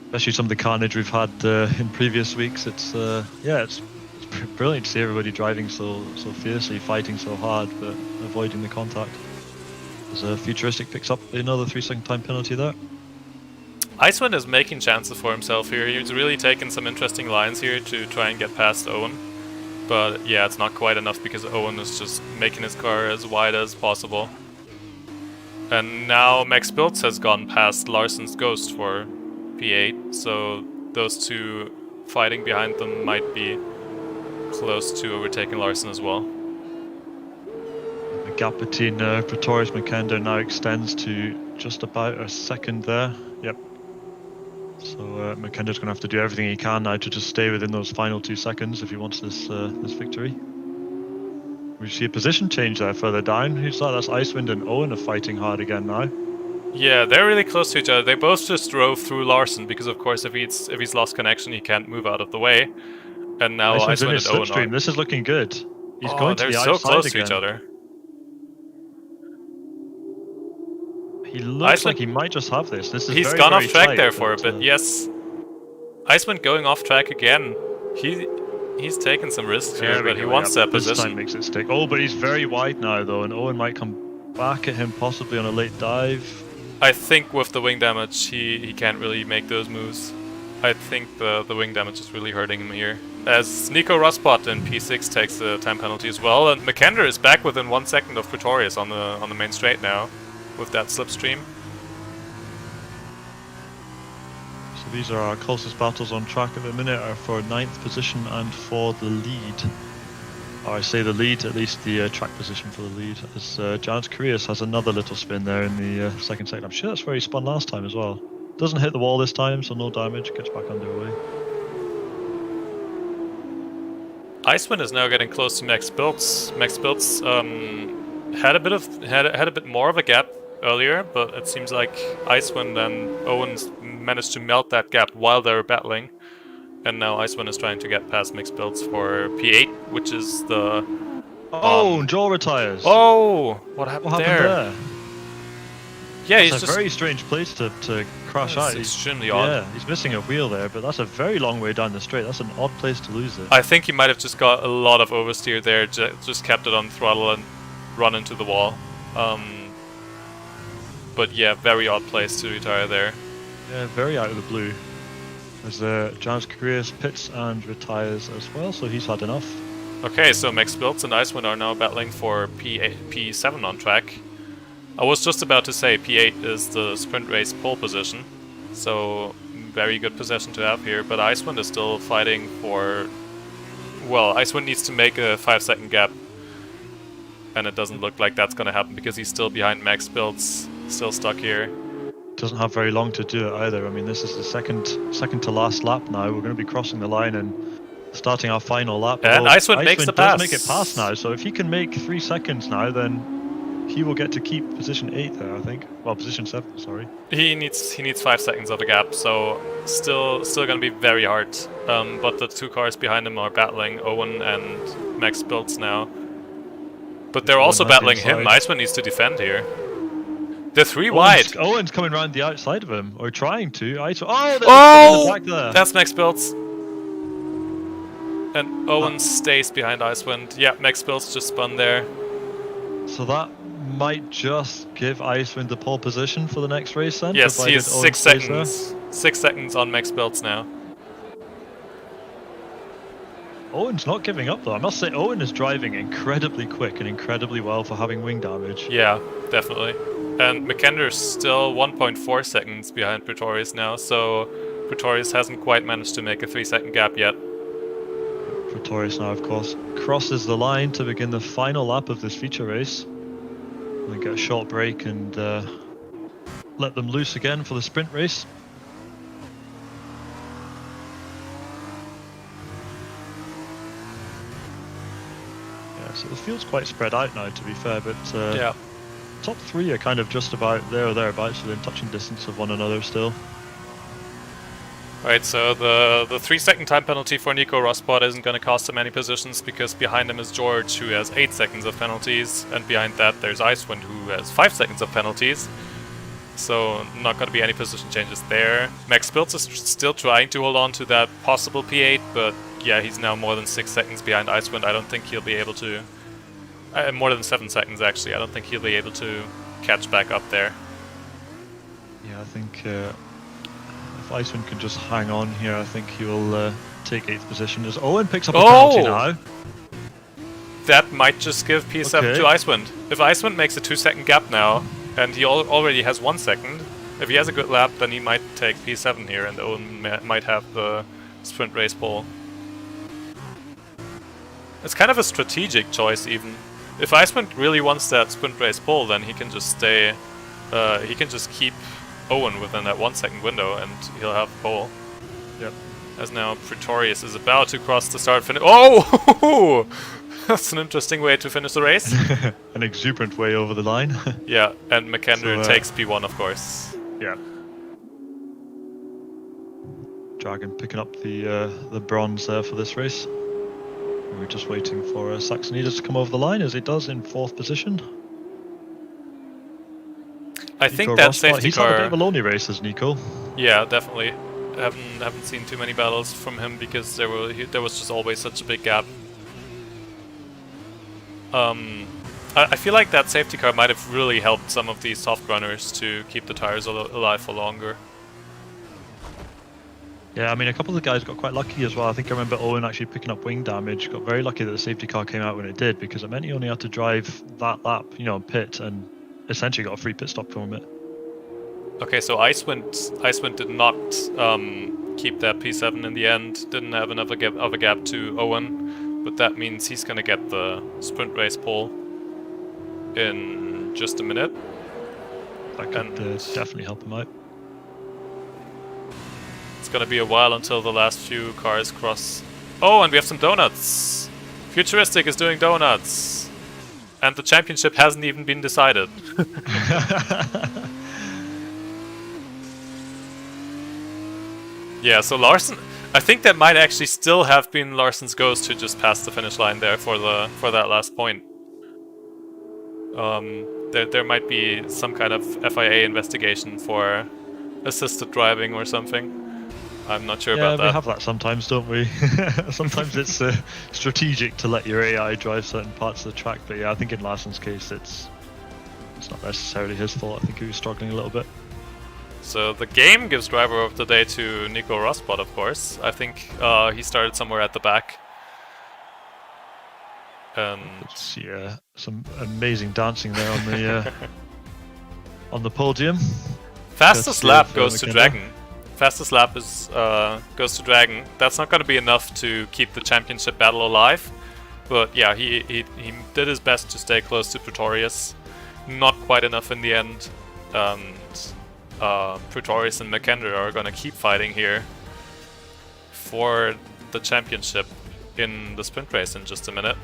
Especially some of the carnage we've had in previous weeks. It's brilliant to see everybody driving so fiercely, fighting so hard, but avoiding the contact. As Futuristic picks up another 3-second time penalty there. Icewind is making chances for himself here. He's really taken some interesting lines here to try and get past Owen. But yeah, it's not quite enough because Owen is just making his car as wide as possible. And now Max Biltz has gone past Larson's Ghost for P8, so those two fighting behind them might be close to overtaking Larson as well. The gap between Pretorius and Makander now extends to just about a second there. Yep. So Makander's going to have to do everything he can now to just stay within those final 2 seconds if he wants this victory. We see a position change there further down. Who's that? That's Icewind and Owen are fighting hard again now. Yeah, they're really close to each other. They both just drove through Larson because, of course, if he's lost connection, he can't move out of the way. And now Iceland's in Icewind his and Owen slipstream. are. This is looking good. He's Oh, going to they're the so outside close again. to each other. He looks Iceland- like he might just have this. This is He's very, gone very off track tight, there for a but, bit. Yes, Icewind going off track again. He's taken some risks here, there we but he go, wants yeah, that this time position. makes it stick. Oh, but he's very wide now though, and Owen might come back at him possibly on a late dive. I think with the wing damage, he can't really make those moves. I think the wing damage is really hurting him here. As Nico Rosspot in P6 takes the time penalty as well, and McKender is back within 1 second of Pretorius on the main straight now, with that slipstream. So these are our closest battles on track at the minute, are for 9th position and for the lead. Or I say the lead, at least the track position for the lead, as Giants Curious has another little spin there in the second sector. I'm sure that's where he spun last time as well. Doesn't hit the wall this time, so no damage, gets back underway. Icewind is now getting close to Max Biltz. Max Biltz had a bit more of a gap earlier, but it seems like Icewind and Owens managed to melt that gap while they were battling. And now Icewind is trying to get past Max Biltz for P8, which is the... Oh, Joel retires. Oh! What happened, What happened there? Yeah, It's he's a just... very strange place to crash That's out. extremely odd. Yeah, he's missing a wheel there, but that's a very long way down the straight. That's an odd place to lose it. I think he might have just got a lot of oversteer there, just kept it on throttle and run into the wall. But yeah, very odd place to retire there. Yeah, very out of the blue. As Giants Curious pits and retires as well, so he's had enough. Okay, so Max Biltz and Icewind are now battling for P7 on track. I was just about to say P8 is the sprint race pole position, so very good position to have here, but Icewind is still fighting for... Well, Icewind needs to make a 5-second gap, and it doesn't look like that's gonna happen because he's still behind Max Biltz, still stuck here. Doesn't have very long to do it either. I mean, this is the second to last lap now. We're going to be crossing the line and starting our final lap. And Although Icewind makes the does pass. make it past now, so if he can make 3 seconds now, then he will get to keep position 8 there, I think. Well, position 7, sorry. He needs 5 seconds of a gap, so still gonna be very hard. But the two cars behind him are battling Owen and Max Biltz now. But they're also battling him. Icewind needs to defend here. They're 3 wide. Owen's coming around the outside of him, or trying to. Oh, Oh! back there. That's Max Biltz. And Owen stays behind Icewind. Yeah, Max Biltz just spun there. So that might just give Icewind the pole position for the next race then? Yes, he is provided Owen 6 stays there. seconds. 6 seconds on Max Biltz now. Owen's not giving up though. I must say Owen is driving incredibly quick and incredibly well for having wing damage. Yeah, definitely. And McKender's still 1.4 seconds behind Pretorius now, so Pretorius hasn't quite managed to make a 3-second gap yet. Pretorius now, of course, crosses the line to begin the final lap of this feature race. We get a short break and let them loose again for the sprint race. Yeah, so the field's quite spread out now, to be fair, but Yeah. top 3 are kind of just about there or thereabouts, within touching distance of one another still. Right, so the 3-second time penalty for Nico Rosspot isn't going to cost him any positions because behind him is George, who has 8 seconds of penalties, and behind that there's Icewind, who has 5 seconds of penalties. So not going to be any position changes there. Max Biltz is still trying to hold on to that possible P8, but yeah, he's now more than 6 seconds behind Icewind. I don't think he'll be able to... more than 7 seconds actually. I don't think he'll be able to catch back up there. Yeah, I think if Icewind can just hang on here, I think he will take 8th position. As Owen picks up a penalty now. That might just give P7 to Icewind. If Icewind makes a 2-second gap now, and he already has 1 second, if he has a good lap, then he might take P7 here, and Owen might have the sprint race pole. It's kind of a strategic choice, even. If Icewind really wants that sprint race pole, then he can just stay. He can just keep Owen within that 1-second window, and he'll have pole. Yep. As now Pretorius is about to cross the start finish. Oh! That's an interesting way to finish the race. An exuberant way over the line. Yeah, and McKendry So, takes P1, of course. Yeah. Dragon picking up the bronze there for this race. We're just waiting for Saxonidas to come over the line, as he does in 4th position. I think Nico that Rosberg, safety he's had a bit of car. a lonely race, as Nico. Yeah, definitely. Haven't seen too many battles from him because there was just always such a big gap. I feel like that safety car might have really helped some of these soft runners to keep the tires alive for longer. Yeah, I mean, a couple of the guys got quite lucky as well. I think I remember Owen actually picking up wing damage. Got very lucky that the safety car came out when it did, because it meant he only had to drive that lap, pit, and essentially got a free pit stop from it. Okay, so Icewind did not keep that P7 in the end. Didn't have enough of a gap to Owen, but that means he's gonna get the sprint race pole in just a minute. That could definitely help him out. It's gonna be a while until the last few cars cross. Oh, and we have some donuts! Futuristic is doing donuts! And the championship hasn't even been decided. Yeah, so Larson, I think that might actually still have been Larson's ghost who just passed the finish line there for that last point. There might be some kind of FIA investigation for assisted driving or something. I'm not sure about that. Yeah, we have that sometimes, don't we? Sometimes it's strategic to let your AI drive certain parts of the track, but yeah, I think in Larson's case it's not necessarily his fault. I think he was struggling a little bit. So the game gives driver of the day to Nico Rosberg, of course. I think he started somewhere at the back. See some amazing dancing there on the on the podium. Fastest lap goes to Makenda. Dragon. Fastest lap goes to Dragon. That's not going to be enough to keep the championship battle alive. But yeah, he did his best to stay close to Pretorius. Not quite enough in the end. Pretorius and McKendry are going to keep fighting here for the championship in the sprint race in just a minute.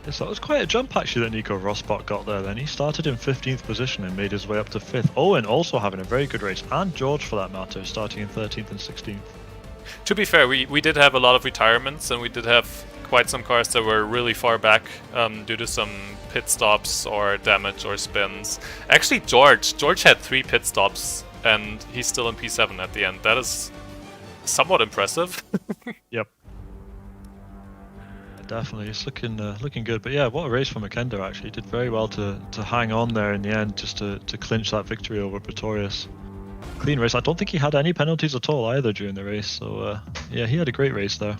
Yes, that was quite a jump actually that Nico Rosberg got there then. He started in 15th position and made his way up to 5th. Owen also having a very good race, and George for that matter, starting in 13th and 16th. To be fair, we did have a lot of retirements, and we did have quite some cars that were really far back due to some pit stops or damage or spins. Actually, George had 3 pit stops, and he's still in P7 at the end. That is somewhat impressive. Yep. Definitely, it's looking good. But yeah, what a race for McKendry actually. He did very well to hang on there in the end, just to clinch that victory over Pretorius. Clean race. I don't think he had any penalties at all either during the race. So yeah, he had a great race there.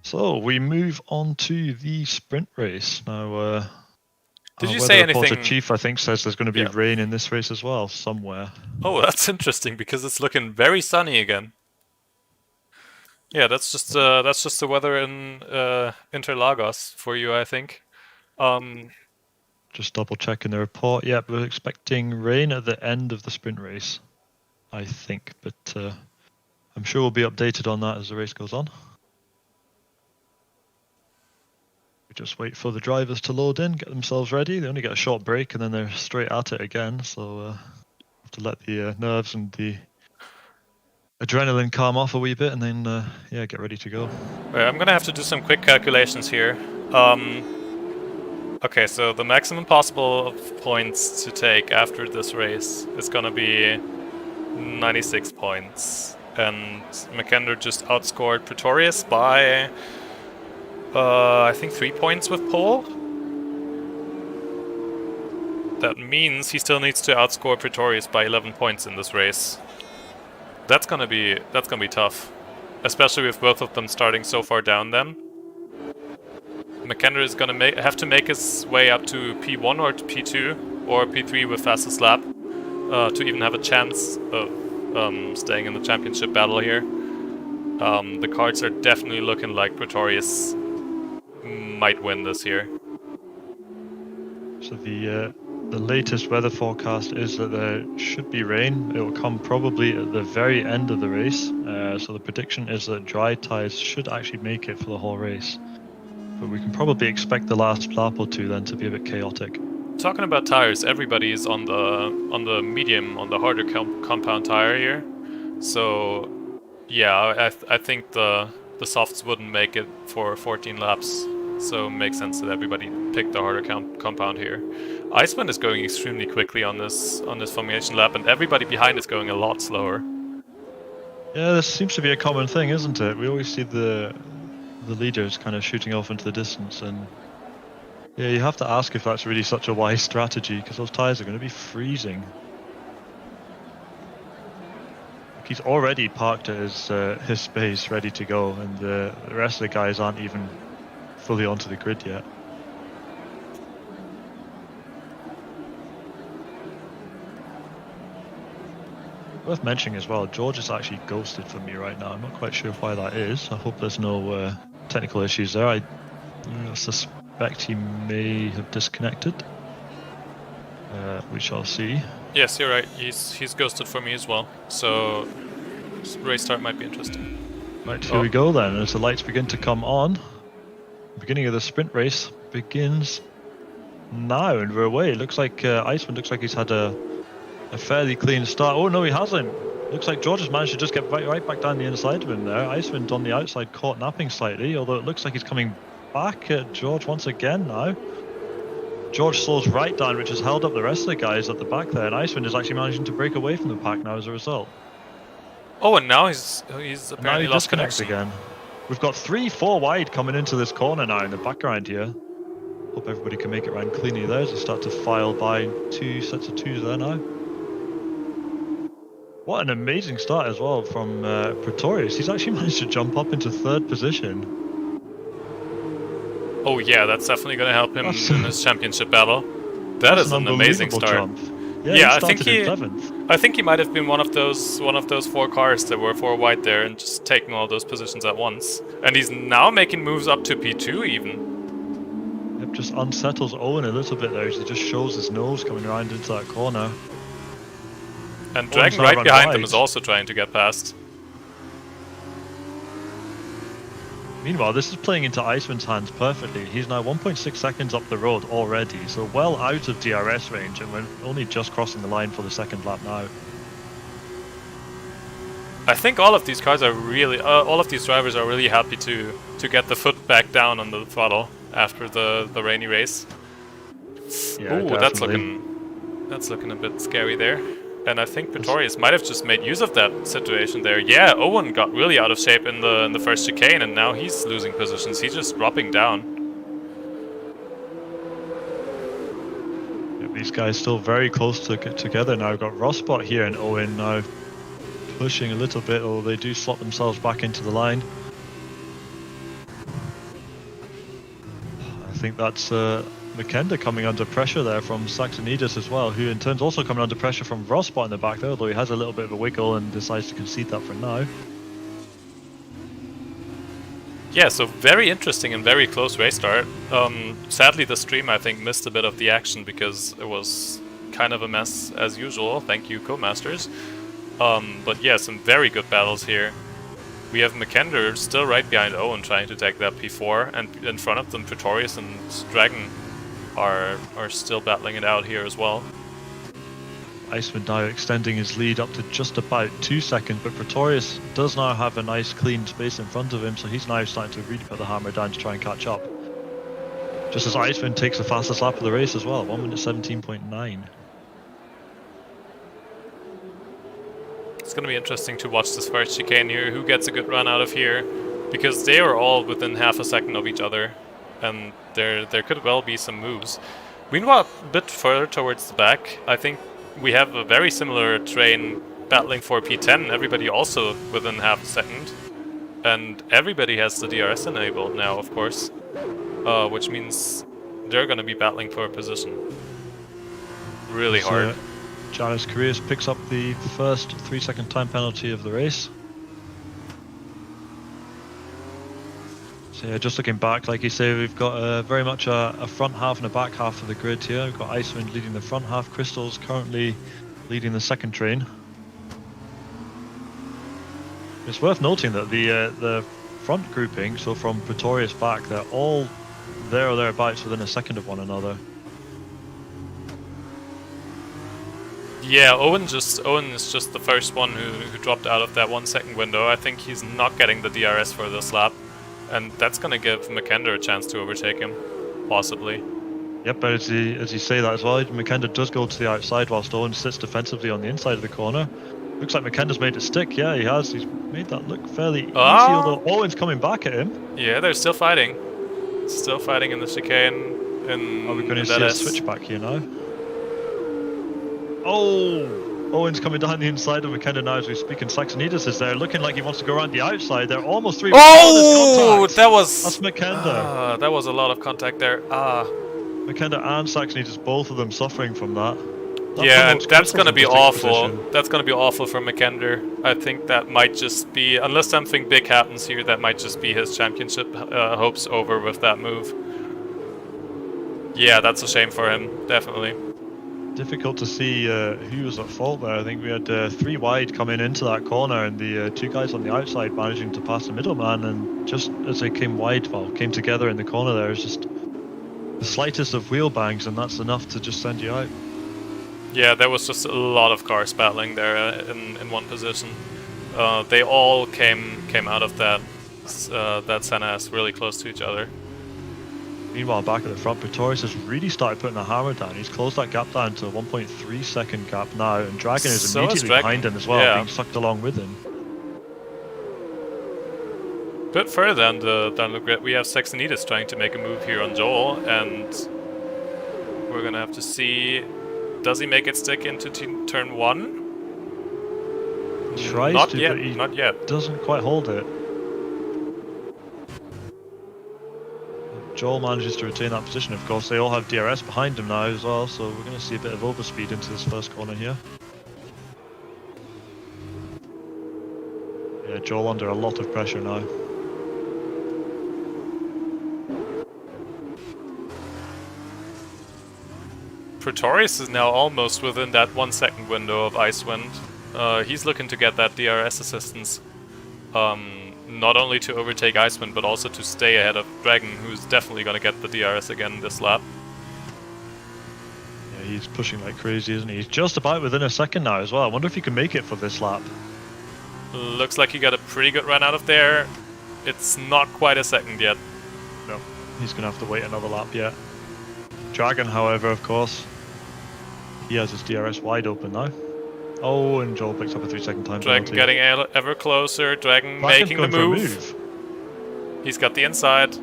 So we move on to the sprint race now. Did you weather say reporter anything? Chief, I think, says there's going to be rain in this race as well somewhere. Oh, that's interesting because it's looking very sunny again. Yeah, that's just the weather in Interlagos for you, I think. Just double checking the report. Yeah, we're expecting rain at the end of the sprint race, I think, but I'm sure we'll be updated on that as the race goes on. We just wait for the drivers to load in, get themselves ready. They only get a short break and then they're straight at it again, so have to let the nerves and the adrenaline calm off a wee bit and then yeah, get ready to go. Right, I'm gonna have to do some quick calculations here. Okay, so the maximum possible points to take after this race is gonna be 96 points, and McKendry just outscored Pretorius by I think 3 points with pole. That means he still needs to outscore Pretorius by 11 points in this race. That's gonna be tough, especially with both of them starting so far down. Then McKendry is gonna have to make his way up to P1 or to P2 or P3 with fastest lap to even have a chance of staying in the championship battle here. The cards are definitely looking like Pretorius might win this here. So the The latest weather forecast is that there should be rain. It will come probably at the very end of the race. So the prediction is that dry tyres should actually make it for the whole race. But we can probably expect the last lap or two then to be a bit chaotic. Talking about tires, everybody is on the medium, on the harder compound tire here. So yeah, I think the softs wouldn't make it for 14 laps. So it makes sense that everybody picked the harder compound here. Iceman is going extremely quickly on this formation lap, and everybody behind is going a lot slower. Yeah, this seems to be a common thing, isn't it? We always see the leaders kind of shooting off into the distance, and yeah, you have to ask if that's really such a wise strategy, because those tyres are going to be freezing. He's already parked at his space, ready to go, and the rest of the guys aren't even fully onto the grid yet. Worth mentioning as well, George is actually ghosted for me right now. I'm not quite sure why that is. I hope there's no technical issues there. I suspect he may have disconnected. We shall see. Yes, you're right. He's ghosted for me as well. So race start might be interesting. Right, here we go then. As the lights begin to come on, the beginning of the sprint race begins now, and we're away. It looks like Iceman looks like he's had a fairly clean start. Oh no, he hasn't. Looks like George has managed to just get right back down the inside of him there. Iceman's on the outside, caught napping slightly, although it looks like he's coming back at George once again now. George slows right down, which has held up the rest of the guys at the back there, and Iceman is actually managing to break away from the pack now as a result. Oh, and now he's apparently now he lost disconnects connection again. We've got 3-4 wide coming into this corner now in the background here. Hope everybody can make it round cleanly there as they start to file by 2 sets of 2s there now. What an amazing start as well from Pretorius. He's actually managed to jump up into 3rd position. Oh yeah, that's definitely going to help him in his championship battle. That is an amazing start. Jump. Yeah, I think he might have been one of those 4 cars that were 4 wide there and just taking all those positions at once. And he's now making moves up to P2 even. Yep, just unsettles Owen a little bit there as he just shows his nose coming around into that corner. And Dragon right behind him is also trying to get past. Meanwhile, this is playing into Iceman's hands perfectly. He's now 1.6 seconds up the road already, so well out of DRS range, and we're only just crossing the line for the 2nd lap now. I think all of these cars are really, all of these drivers are really happy to get the foot back down on the throttle after the rainy race. Yeah, ooh, that's looking a bit scary there. And I think Pretorius might have just made use of that situation there. Yeah, Owen got really out of shape in the first chicane, and now he's losing positions. He's just dropping down. Yeah, these guys still very close to get together now. We've got Rosbot here and Owen now pushing a little bit, although they do slot themselves back into the line. I think that's Makenda coming under pressure there from Saxonidis as well, who in turn is also coming under pressure from Rosbot in the back there, although he has a little bit of a wiggle and decides to concede that for now. Yeah, so very interesting and very close race start. Sadly, the stream, I think, missed a bit of the action because it was kind of a mess as usual. Thank you, Codemasters. But yeah, some very good battles here. We have Makender still right behind Owen trying to take that P4, and in front of them Pretorius and Dragon are still battling it out here as well. Iceman now extending his lead up to just about 2 seconds, but Pretorius does now have a nice clean space in front of him, so he's now starting to really put the hammer down to try and catch up. Just as Iceman takes the fastest lap of the race as well, 1 minute 17.9. It's going to be interesting to watch this first chicane here, who gets a good run out of here, because they are all within half a second of each other, and there could well be some moves. Meanwhile, a bit further towards the back, I think we have a very similar train battling for P10, everybody also within half a second, and everybody has the DRS enabled now, of course, which means they're going to be battling for a position really hard. Janus Correas picks up the first 3-second time penalty of the race. So yeah, just looking back, like you say, we've got very much a front half and a back half of the grid here. We've got Icewind leading the front half, Crystal's currently leading the second train. It's worth noting that the front grouping, so from Pretorius back, they're all there or thereabouts within a second of one another. Yeah, Owen is just the first one who dropped out of that 1 second window. I think he's not getting the DRS for this lap, and that's gonna give Makender a chance to overtake him, possibly. Yep, but as you say that as well, Makender does go to the outside whilst Owen sits defensively on the inside of the corner. Looks like Makender's made it stick. Yeah, he has. He's made that look fairly easy, although Owen's coming back at him. Yeah, they're still fighting. Still fighting in the chicane. Are we going to see a switchback here now? Oh! Owen's coming down the inside of Makender now as we speak, and Saxonidis is there, looking like he wants to go around the outside. They're almost 3. Oh! That's Makender. That was a lot of contact there. Makender and Saxonidis, both of them suffering from that. Yeah, that's going to be awful. Position. That's going to be awful for Makender. I think that might just be, unless something big happens here, that might just be his championship hopes over with that move. Yeah, that's a shame for him, definitely. Difficult to see who was at fault there. I think we had 3 wide coming into that corner, and the 2 guys on the outside managing to pass the middleman, and just as they came together in the corner there, it's just the slightest of wheel bangs, and that's enough to just send you out. Yeah, there was just a lot of cars battling there in one position. They all came out of that Senna S really close to each other. Meanwhile, back at the front, Pretorius has really started putting the hammer down. He's closed that gap down to a 1.3 second gap now, and Dragon is immediately behind him as well, being sucked along with him. A bit further down the grid, we have Saxonidis trying to make a move here on Joel, and we're gonna have to see. Does he make it stick into turn 1? Tries not to, yet, but he not yet. Doesn't quite hold it. Joel manages to retain that position. Of course, they all have DRS behind him now as well, so we're going to see a bit of overspeed into this first corner here. Yeah, Joel under a lot of pressure now. Pretorius is now almost within that 1 second window of Icewind. He's looking to get that DRS assistance, not only to overtake Icewind, but also to stay ahead of Dragon, who's definitely going to get the DRS again this lap. Yeah, he's pushing like crazy, isn't he? He's just about within a second now as well. I wonder if he can make it for this lap. Looks like he got a pretty good run out of there. It's not quite a second yet. No, he's going to have to wait another lap yet. Dragon, however, of course, he has his DRS wide open now. Oh, and Joel picks up a 3 second time Dragon penalty. getting ever closer. Dragon making the move. He's got the inside.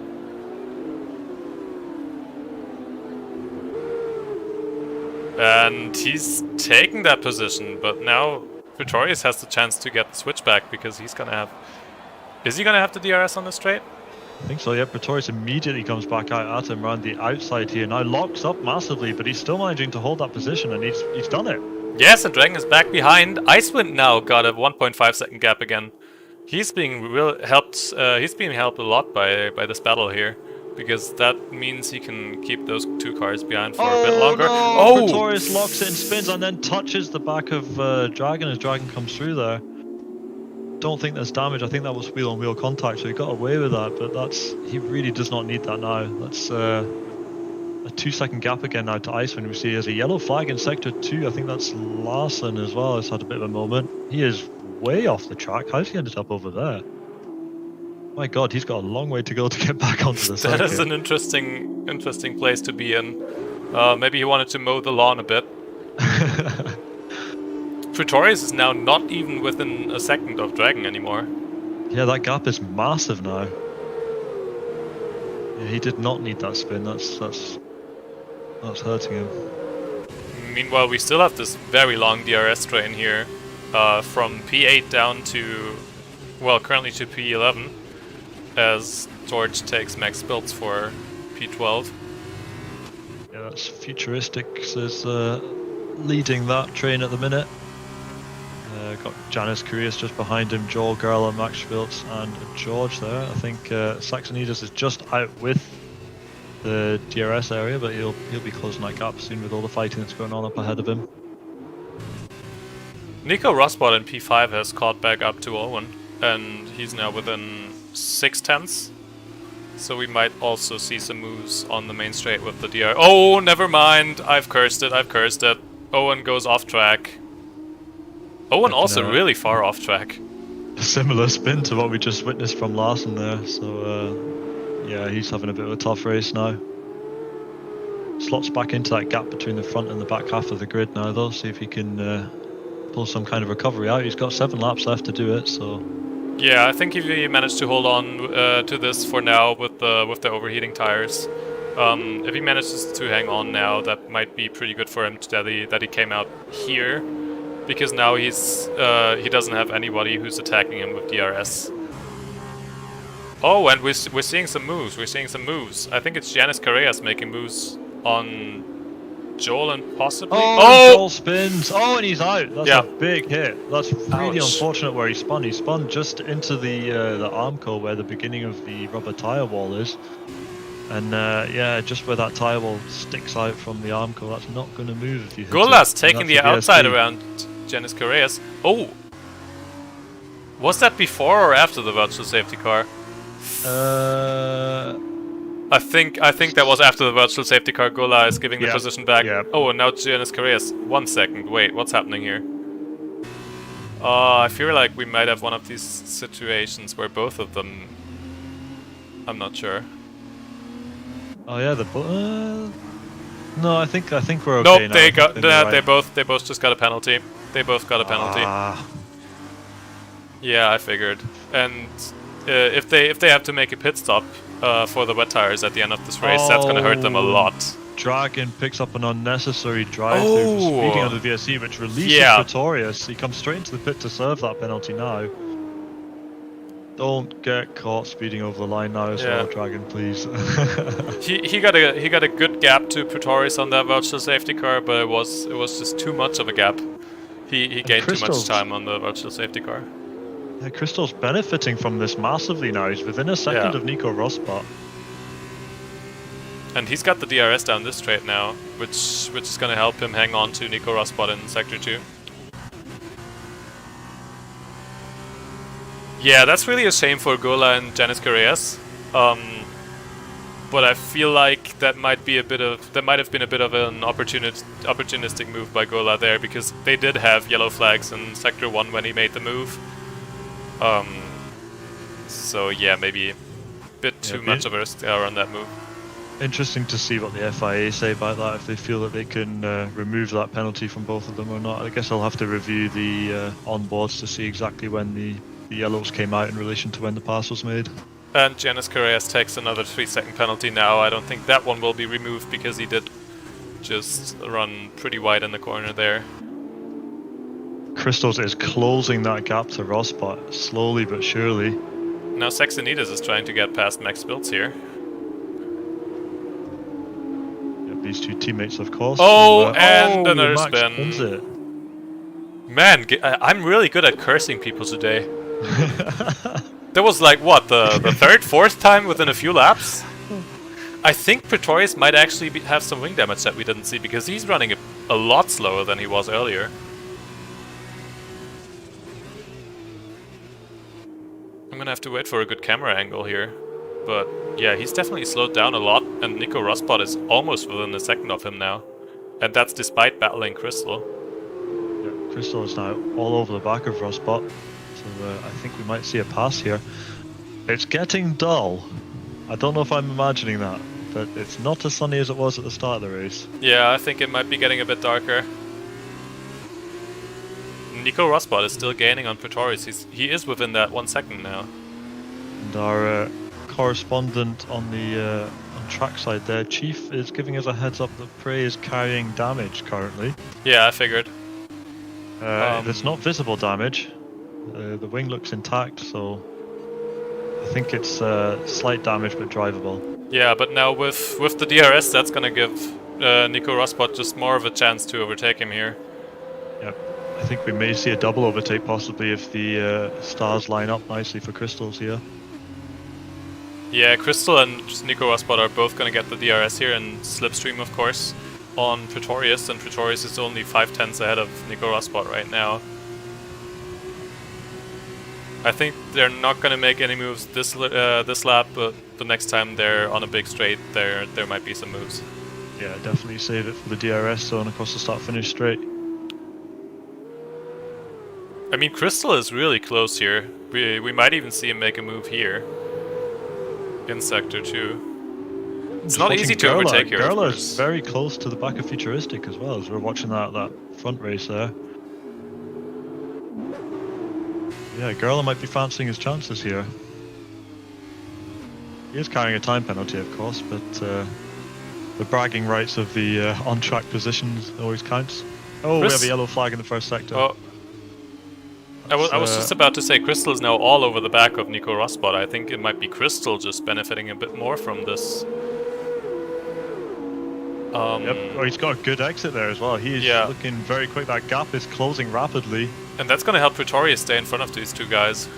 And he's taking that position, but now Pretorius has the chance to get the switchback because he's gonna have... Is he gonna have the DRS on the straight? I think so, yeah. Pretorius immediately comes back out at him around the outside here. Now locks up massively, but he's still managing to hold that position, and he's done it. Yes, and Dragon is back behind. Icewind now got a 1.5 second gap again. He's being helped. He's being helped a lot by this battle here, because that means he can keep those 2 cars behind for a bit longer. No! Oh! Pretorius locks it and spins, and then touches the back of Dragon as Dragon comes through there. Don't think there's damage. I think that was wheel-on-wheel contact, so he got away with that. But he really does not need that now. That's a 2 second gap again now to Icewind. We see there's a yellow flag in sector 2. I think that's Larson as well. Has had a bit of a moment. He is way off the track. How's he ended up over there? My God, he's got a long way to go to get back onto the circuit. That is an interesting place to be in. Maybe he wanted to mow the lawn a bit. Pretorius is now not even within a second of Dragon anymore. Yeah, that gap is massive now. Yeah, he did not need that spin. That's hurting him. Meanwhile, we still have this very long DRS train here, from P8 down to, well, currently to P11, as George takes Max Builds for P12. Yeah, that's Futuristics is leading that train at the minute. Got Janice Curious just behind him, Joel Gerler, Max Schviltz, and George there. I think Saxonidis is just out with the DRS area, but he'll be closing that gap soon with all the fighting that's going on up ahead of him. Nico Rosbot in P5 has caught back up to Owen, and he's now within 6/10. So we might also see some moves on the main straight with the DR. Oh, never mind. I've cursed it. Owen goes off track. Owen also really far off track. A similar spin to what we just witnessed from Larson there. So, yeah, he's having a bit of a tough race now. Slots back into that gap between the front and the back half of the grid now, though. See if he can pull some kind of recovery out. He's got 7 laps left to do it, so... Yeah, I think if he managed to hold on to this for now with the overheating tires, if he manages to hang on now, that might be pretty good for him that he came out here, because now he doesn't have anybody who's attacking him with DRS. Oh, and we're seeing some moves. I think it's Giannis Correas making moves on Joel and possibly... Oh! Joel spins! Oh, and he's out! That's yeah. a big hit. That's really Ouch. unfortunate where he spun. He spun just into the Armco where the beginning of the rubber tyre wall is. And yeah, just where that tyre wall sticks out from the Armco, that's not going to move if you hit Gula's it. taking the outside around Giannis Correas. Oh! Was that before or after the virtual safety car? I think that was after the virtual safety car. Gula is giving the position back. Yeah. Oh, and now Giannis Correas. 1 second. Wait, what's happening here? I feel like we might have one of these situations where both of them... I'm not sure. Oh yeah, no, I think we're okay. Nope, now. they both just got a penalty. They both got a penalty. Yeah, I figured. And if they have to make a pit stop for the wet tires at the end of this race, that's going to hurt them a lot. Dragon picks up an unnecessary drive through for speeding on the VSC, which releases Pretorius. He comes straight into the pit to serve that penalty now. Don't get caught speeding over the line now as well, Dragon, please. he got a good gap to Pretorius on that virtual safety car, but it was just too much of a gap. He gained too much time on the virtual safety car. Yeah, Crystal's benefiting from this massively now. He's within a second of Nico Rosbot. And he's got the DRS down this straight now, which is going to help him hang on to Nico Rosbot in Sector 2. Yeah, that's really a shame for Gula and Giannis Correas. But I feel like that might have been a bit of an opportunistic move by Gula there, because they did have yellow flags in Sector 1 when he made the move. So yeah, maybe a bit too much of a risk there on that move. Interesting to see what the FIA say about that, if they feel that they can remove that penalty from both of them or not. I guess I'll have to review the onboards to see exactly when the yellows came out in relation to when the pass was made. And Giannis Correas takes another 3-second penalty now. I don't think that one will be removed because he did just run pretty wide in the corner there. Crystals is closing that gap to Rosbot, slowly but surely. Now Saxonidis is trying to get past Max Biltz here. Yep, these two teammates, of course. Oh, and another Max spin. wins it. Man, I'm really good at cursing people today. That was like, what, the third, fourth time within a few laps? I think Pretorius might actually have some wing damage that we didn't see, because he's running a lot slower than he was earlier. I'm gonna have to wait for a good camera angle here. But yeah, he's definitely slowed down a lot, and Nico Rosbot is almost within a second of him now. And that's despite battling Crystal. Yeah, Crystal is now all over the back of Rosbot. So I think we might see a pass here. It's getting dull. I don't know if I'm imagining that, but it's not as sunny as it was at the start of the race. Yeah, I think it might be getting a bit darker. Nico Rosbot is still gaining on Pretorius. He is within that 1 second now. And our correspondent on the on trackside there, Chief, is giving us a heads up that Prey is carrying damage currently. Yeah, I figured. It's not visible damage. The wing looks intact, so I think it's slight damage but drivable. Yeah, but now with the DRS, that's gonna give Nico Rosbot just more of a chance to overtake him here. Yep. I I think we may see a double overtake possibly if the stars line up nicely for Crystals here. Yeah, Crystal and Nico Rosbot are both going to get the DRS here, and Slipstream, of course, on Pretorius, and Pretorius is only 5/10 ahead of Nico Rosbot right now. I think they're not going to make any moves this lap, but the next time they're on a big straight, there might be some moves. Yeah, definitely save it for the DRS zone across the start-finish straight. I mean, Crystal is really close here. We might even see him make a move here in Sector 2. It's not easy to overtake here. Gerla is very close to the back of Futuristic as well, as we're watching that front race there. Yeah, Gerla might be fancying his chances here. He is carrying a time penalty, of course, but the bragging rights of the on-track positions always counts. Oh, we have a yellow flag in the first sector. Oh. I was just about to say Crystal is now all over the back of Nico Rosbot. I think it might be Crystal just benefiting a bit more from this. Yep. Oh, he's got a good exit there as well. He is looking very quick. That gap is closing rapidly. And that's going to help Pretorius stay in front of these two guys.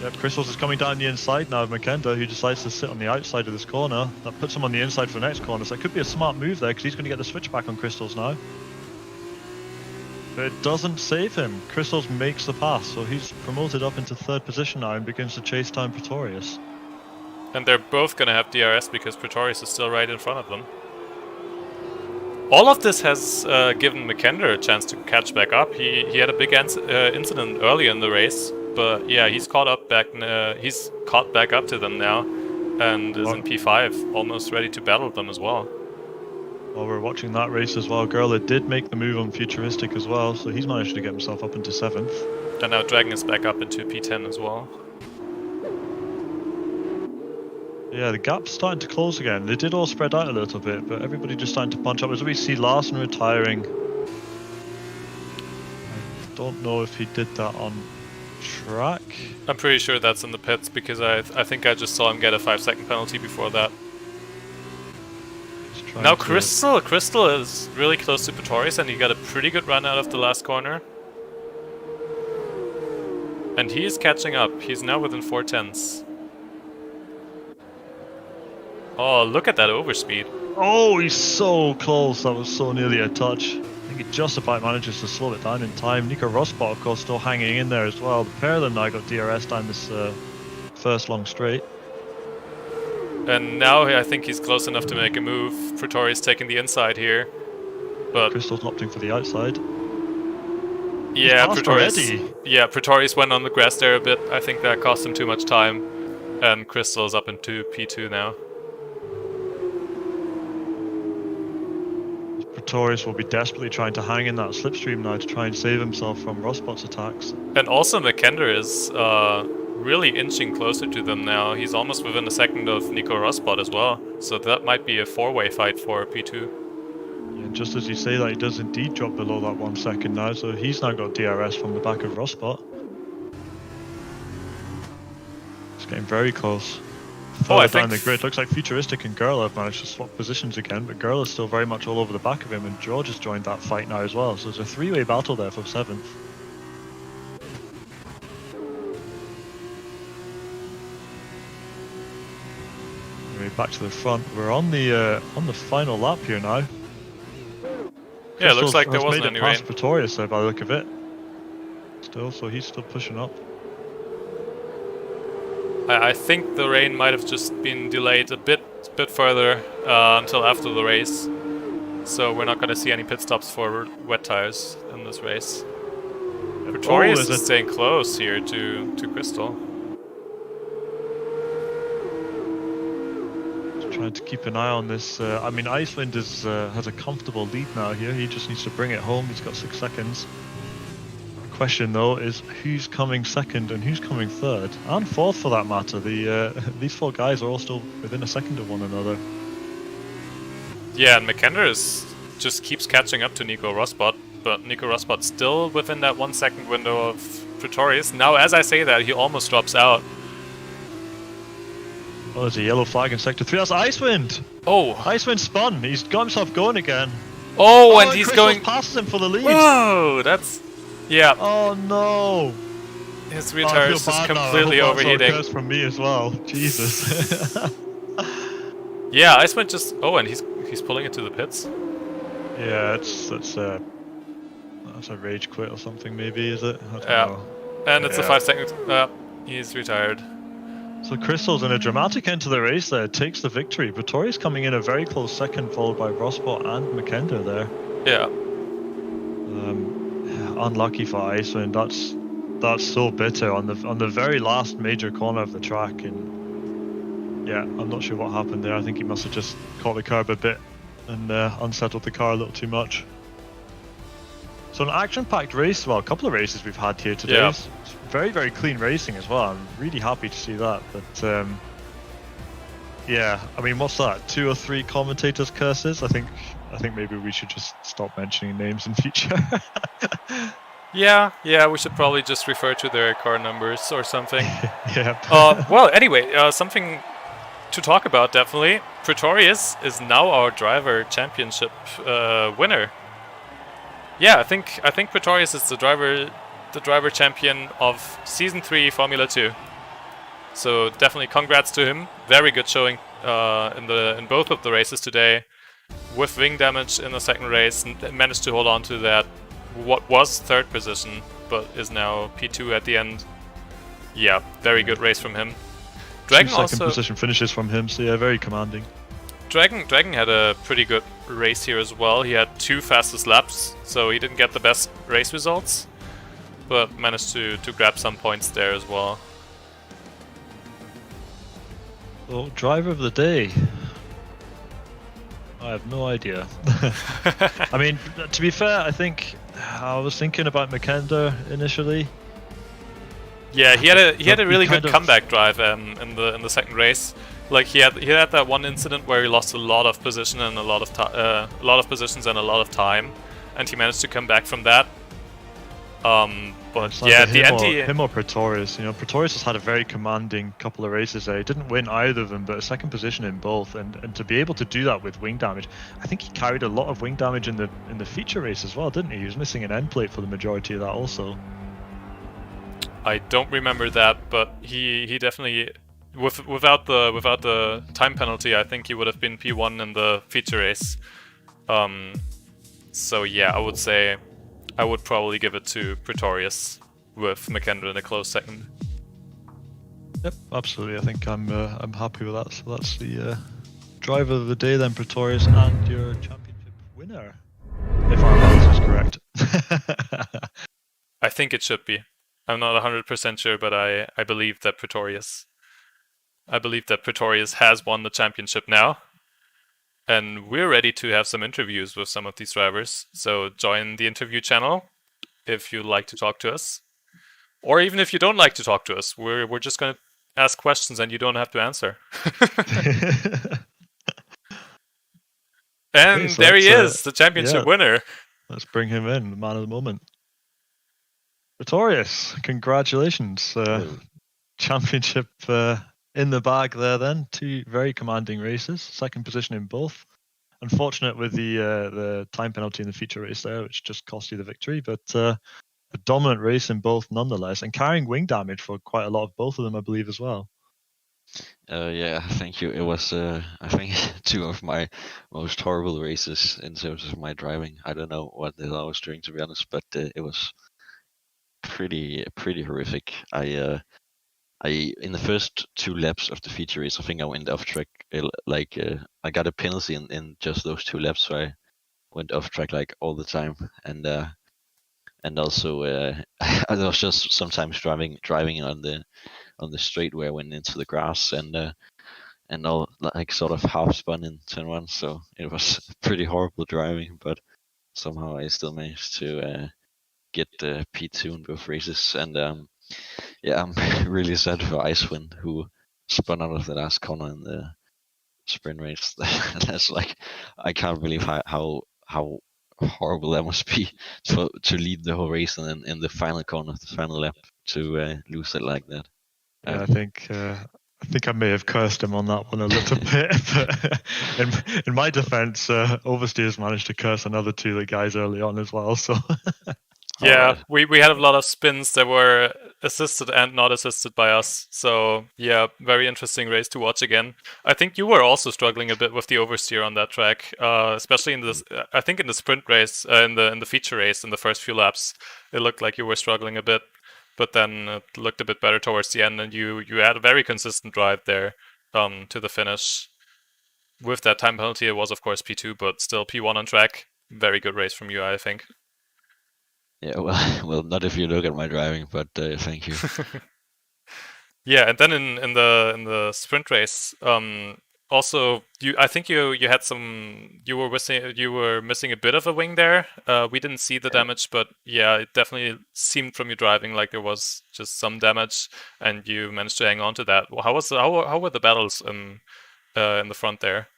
Yep, Crystals is coming down the inside now of Makenda, who decides to sit on the outside of this corner. That puts him on the inside for the next corner, so it could be a smart move there, because he's going to get the switch back on Crystals now. But it doesn't save him. Crystals makes the pass, so he's promoted up into 3rd position now and begins to chase down Pretorius. And they're both going to have DRS because Pretorius is still right in front of them. All of this has given Makenda a chance to catch back up. He had a big incident early in the race, but yeah, he's caught back up to them now, and is in P5, almost ready to battle them as well. While we're watching that race as well, Gerla did make the move on Futuristic as well, so he's managed to get himself up into 7th. And now Dragon is back up into P10 as well. Yeah, the gap's starting to close again. They did all spread out a little bit, but everybody just starting to punch up. As we see Larson retiring. I don't know if he did that on track. I'm pretty sure that's in the pits, because I think I just saw him get a 5-second penalty before that. Now Crystal is really close to Pretorius, and he got a pretty good run out of the last corner. And he is catching up. He's now within 4/10. Oh, look at that overspeed. Oh, he's so close. That was so nearly a touch. I think he just about manages to slow it down in time. Nico Rosbot, of course, still hanging in there as well. The pair of them now got DRS down this first long straight. And now I think he's close enough to make a move. Pretorius taking the inside here, but Crystal's opting for the outside. Yeah, Pretorius went on the grass there a bit. I think that cost him too much time, and Crystal's up into P2 now. Pretorius will be desperately trying to hang in that slipstream now to try and save himself from Rosbot's attacks. And also Makenda is really inching closer to them now. He's almost within a second of Nico Rosbot as well. So that might be a 4-way fight for P2. Yeah, just as you say that, he does indeed drop below that 1 second now, so he's now got DRS from the back of Rosbot. It's getting very close. Further down the grid, looks like Futuristic and Gerla have managed to swap positions again, but Gerla's still very much all over the back of him, and George has joined that fight now as well, so there's a 3-way battle there for 7th. Anyway, back to the front. We're on the final lap here now. Yeah, it looks like there wasn't any rain. Past Pretorius there by the look of it. Still, so he's still pushing up. I think the rain might have just been delayed a bit further until after the race. So we're not going to see any pit stops for wet tires in this race. Pretorius is staying close here to Crystal. Just trying to keep an eye on this. I mean, Icewind has a comfortable lead now here. He just needs to bring it home. He's got 6 seconds. Question though is who's coming second and who's coming third and fourth for that matter. These 4 guys are all still within a second of one another. Yeah, and Makenda just keeps catching up to Nico Rosbot, but Nico Rosbot's still within that 1 second window of Pretorius. Now, as I say that, he almost drops out. Oh, there's a yellow flag in sector 3. That's Icewind. Oh, Icewind spun. He's got himself going again. Oh, and he's Crystal going. Passes him for the lead. Whoa, that's Yeah, Oh no! his Oh, I retard feel is just bad now. completely I hope that's not a overheating. curse from me as well. Jesus. Yeah, Icewind just... Oh, and he's pulling into the pits. Yeah, that's a rage quit or something, maybe, is it? I don't Yeah. know. And it's a Yeah. 5 second... he's retired. So Crystal's in a dramatic end to the race there, takes the victory. Vittori's coming in a very close second, followed by Rosspot and McKender there. Yeah. Unlucky for Icewind. That's so bitter on the very last major corner of the track, and yeah, I'm not sure what happened there. I think he must have just caught the curb a bit and unsettled the car a little too much. So an action-packed race, well, a couple of races we've had here today. Yeah. It's very, very clean racing as well. I'm really happy to see that. But yeah, I mean, what's that? 2 or 3 commentators' curses? I think maybe we should just stop mentioning names in future. Yeah, we should probably just refer to their car numbers or something. Yeah. Well, anyway, something to talk about, definitely. Pretorius is now our driver championship winner. Yeah, I think Pretorius is the driver champion of Season 3 Formula 2. So definitely congrats to him. Very good showing in both of the races today. With wing damage in the second race, managed to hold on to that what was 3rd position, but is now P2 at the end. Yeah, very good race from him. Dragon 2 second also position finishes from him, so yeah, very commanding. Dragon had a pretty good race here as well. He had 2 fastest laps, so he didn't get the best race results, but managed to grab some points there as well. So, driver of the day. I have no idea. I mean, to be fair, I think I was thinking about McKender initially. Yeah, he had a really good kind of- comeback drive in the second race. Like he had that one incident where he lost a lot of position and a lot of positions and a lot of time, and he managed to come back from that. But It's yeah, either the anti. him or Pretorius. You know, Pretorius has had a very commanding couple of races there. He didn't win either of them, but a second position in both. And to be able to do that with wing damage, I think he carried a lot of wing damage in the feature race as well, didn't he? He was missing an end plate for the majority of that also. I don't remember that, but he definitely without the time penalty, I think he would have been P1 in the feature race. So yeah, I would say I would probably give it to Pretorius with McKender in a close second. Yep, absolutely. I think I'm happy with that. So that's the driver of the day then, Pretorius, and your championship winner, if our analysis is correct. I think it should be. I'm not 100% sure, but I believe that Pretorius has won the championship now. And we're ready to have some interviews with some of these drivers. So join the interview channel if you'd like to talk to us. Or even if you don't like to talk to us, we're just going to ask questions and you don't have to answer. And Okay, so there he that's, is, the championship winner. Let's bring him in, the man of the moment. Pretorius, congratulations. Championship in the bag there then. 2 very commanding races, second position in both. Unfortunate with the time penalty in the feature race there, which just cost you the victory, but a dominant race in both nonetheless, and carrying wing damage for quite a lot of both of them, I believe, as well. Yeah, thank you. It was, I think, 2 of my most horrible races in terms of my driving. I don't know what the hell I was doing, to be honest, but it was pretty horrific. I in the first 2 laps of the feature race, I think I went off track. I got a penalty in just those 2 laps, so I went off track like all the time, and also I was just sometimes driving on the straight where I went into the grass and all like sort of half spun in turn 1. So it was pretty horrible driving, but somehow I still managed to get P2 in both races, and yeah, I'm really sad for Icewind, who spun out of the last corner in the sprint race. That's like, I can't believe how horrible that must be to lead the whole race and then in the final corner, the final lap, to lose it like that. Yeah, I think I may have cursed him on that one a little bit, but in my defense, Oversteer's managed to curse another 2 of the guys early on as well. So Yeah, we had a lot of spins that were assisted and not assisted by us. So yeah, very interesting race to watch again. I think you were also struggling a bit with the oversteer on that track, especially in this. I think in the sprint race, in the feature race, in the first few laps, it looked like you were struggling a bit. But then it looked a bit better towards the end, and you had a very consistent drive there to the finish. With that time penalty, it was of course P2, but still P1 on track. Very good race from you, I think. Yeah, well, well, not if you look at my driving, but thank you. Yeah, and then in the sprint race, also I think you had you were missing a bit of a wing there. We didn't see the damage, but yeah, it definitely seemed from you driving like there was just some damage, and you managed to hang on to that. Well, how were the battles in the front there?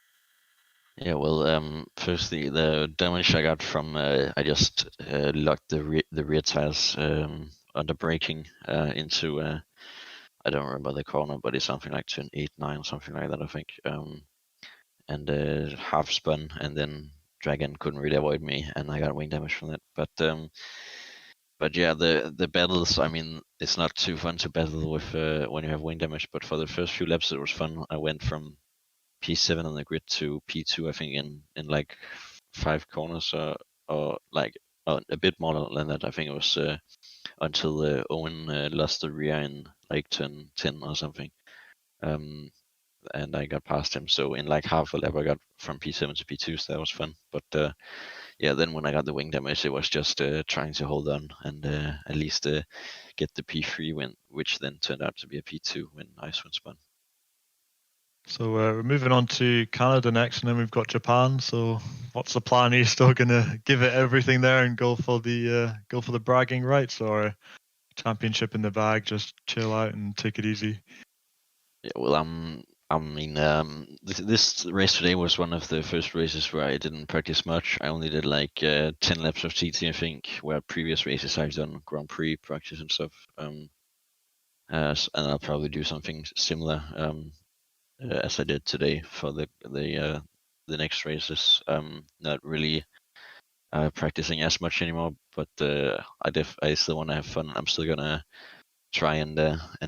Yeah, well, firstly, the damage I got from I just locked the rear tires under braking into I don't remember the corner, but it's something like turn 8, 9, something like that, I think. And half spun, and then Dragon couldn't really avoid me, and I got wing damage from it. But yeah, the battles. I mean, it's not too fun to battle with when you have wing damage. But for the first few laps, it was fun. I went from P7 on the grid to P2, I think, in like 5 corners, or like a bit more than that. I think it was until Owen lost the rear in like turn 10 or something. And I got past him. So in like half a lap, I got from P7 to P2, so that was fun. But yeah, then when I got the wing damage, it was just trying to hold on and at least get the P3 win, which then turned out to be a P2 when Icewind spun. So we're moving on to Canada next, and then we've got Japan. So what's the plan? Are you still gonna give it everything there and go for the bragging rights, or championship in the bag, just chill out and take it easy? Yeah, well, I mean, this race today was one of the first races where I didn't practice much. I only did like 10 laps of TT, I think, where previous races I've done Grand Prix practice and stuff. And I'll probably do something similar as I did today for the next races. Not really practicing as much anymore, but I still want to have fun. I'm still gonna try and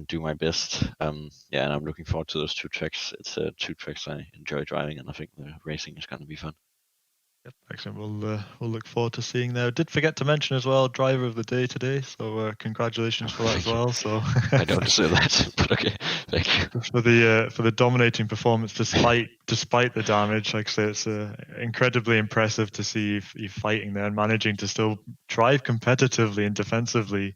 do my best. Yeah, and I'm looking forward to those 2 tracks. It's 2 tracks I enjoy driving, and I think the racing is gonna be fun. Yep, excellent. We'll look forward to seeing there. Did forget to mention as well, driver of the day today. So congratulations for that as well. So I don't deserve that, but okay, thank you. For the dominating performance despite the damage. Like I say, it's incredibly impressive to see you fighting there and managing to still drive competitively and defensively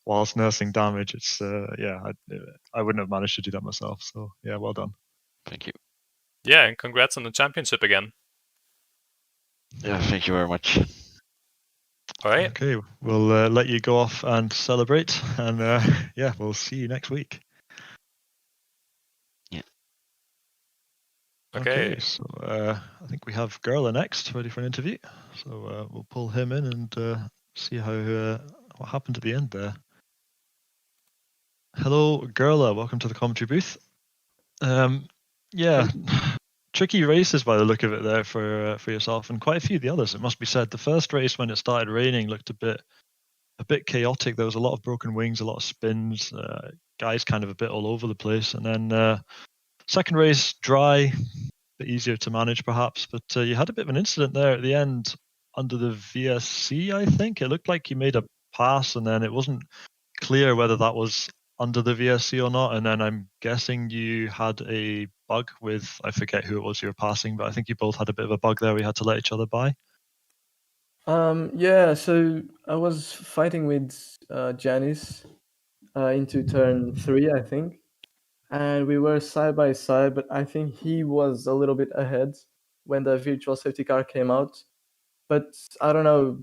whilst nursing damage. It's I wouldn't have managed to do that myself. So yeah, well done. Thank you. Yeah, and congrats on the championship again. Yeah, thank you very much. All right. Okay, we'll let you go off and celebrate, and yeah, we'll see you next week. Yeah. Okay. So I think we have Gerla next, ready for an interview. So we'll pull him in and see how what happened at the end there. Hello, Gerla. Welcome to the commentary booth. Yeah, tricky races by the look of it there for yourself, and quite a few of the others. It must be said. The first race when it started raining looked a bit chaotic. There was a lot of broken wings, a lot of spins, guys kind of a bit all over the place. And then second race dry, a bit easier to manage perhaps. But you had a bit of an incident there at the end under the VSC. I think it looked like you made a pass, and then it wasn't clear whether that was under the VSC or not, and then I'm guessing you had a bug with, I forget who it was you were passing, but I think you both had a bit of a bug there. We had to let each other by. Yeah, so I was fighting with Janice into turn 3, I think, and we were side by side, but I think he was a little bit ahead when the virtual safety car came out, but I don't know,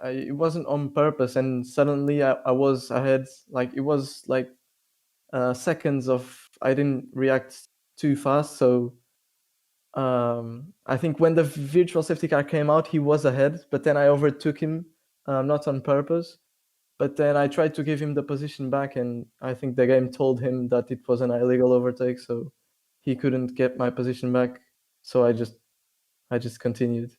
it wasn't on purpose, and suddenly I was ahead. Like it was like seconds of I didn't react too fast, so I think when the virtual safety car came out, he was ahead, but then I overtook him, not on purpose. But then I tried to give him the position back, and I think the game told him that it was an illegal overtake, so he couldn't get my position back. So I just continued.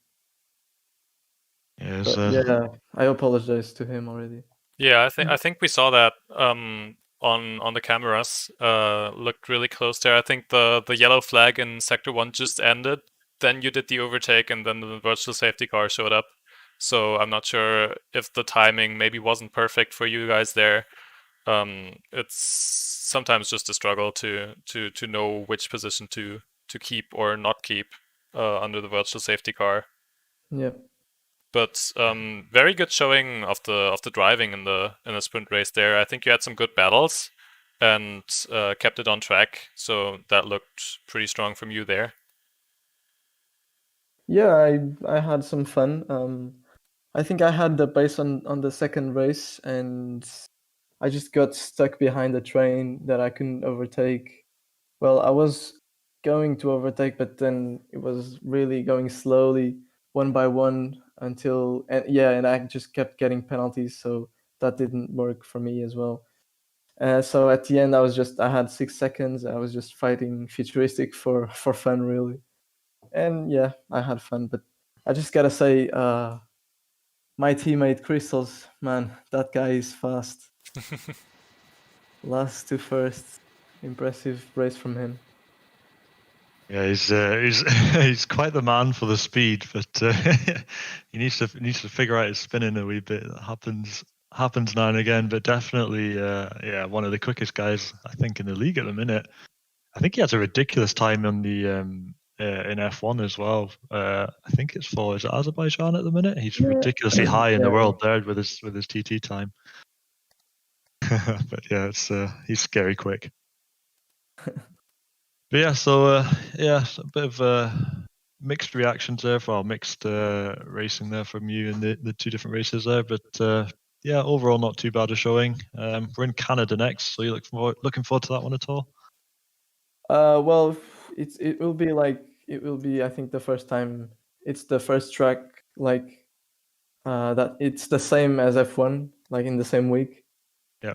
Yeah, But yeah, I apologize to him already. Yeah, I think we saw that on the cameras. Looked really close there. I think the yellow flag in Sector 1 just ended. Then you did the overtake, and then the virtual safety car showed up. So I'm not sure if the timing maybe wasn't perfect for you guys there. It's sometimes just a struggle to know which position to keep or not keep under the virtual safety car. Yeah. But very good showing of the driving in the sprint race there. I think you had some good battles and kept it on track, so that looked pretty strong from you there. Yeah, I had some fun. I think I had the pace on the second race, and I just got stuck behind a train that I couldn't overtake. Well, I was going to overtake, but then it was really going slowly, one by one, until and I just kept getting penalties, so that didn't work for me as well. So at the end, I had 6 seconds. I was just fighting futuristic for fun, really, and yeah, I had fun. But I just gotta say, my teammate Crystals, man, that guy is fast. Last to first, impressive race from him. Yeah, he's he's quite the man for the speed, but he needs to figure out his spinning a wee bit. That happens now and again, but definitely, yeah, one of the quickest guys I think in the league at the minute. I think he has a ridiculous time on the in F1 as well. I think it's for is it Azerbaijan at the minute. He's ridiculously high in the world there with his TT time. But yeah, it's he's scary quick. But yeah, so yeah, a bit of mixed reactions there, mixed racing there from you in the two different races there. But yeah, overall not too bad a showing. We're in Canada next, so you looking forward to that one at all? Well, it will be I think the first time. It's the first track like that. It's the same as F1, like in the same week. Yeah.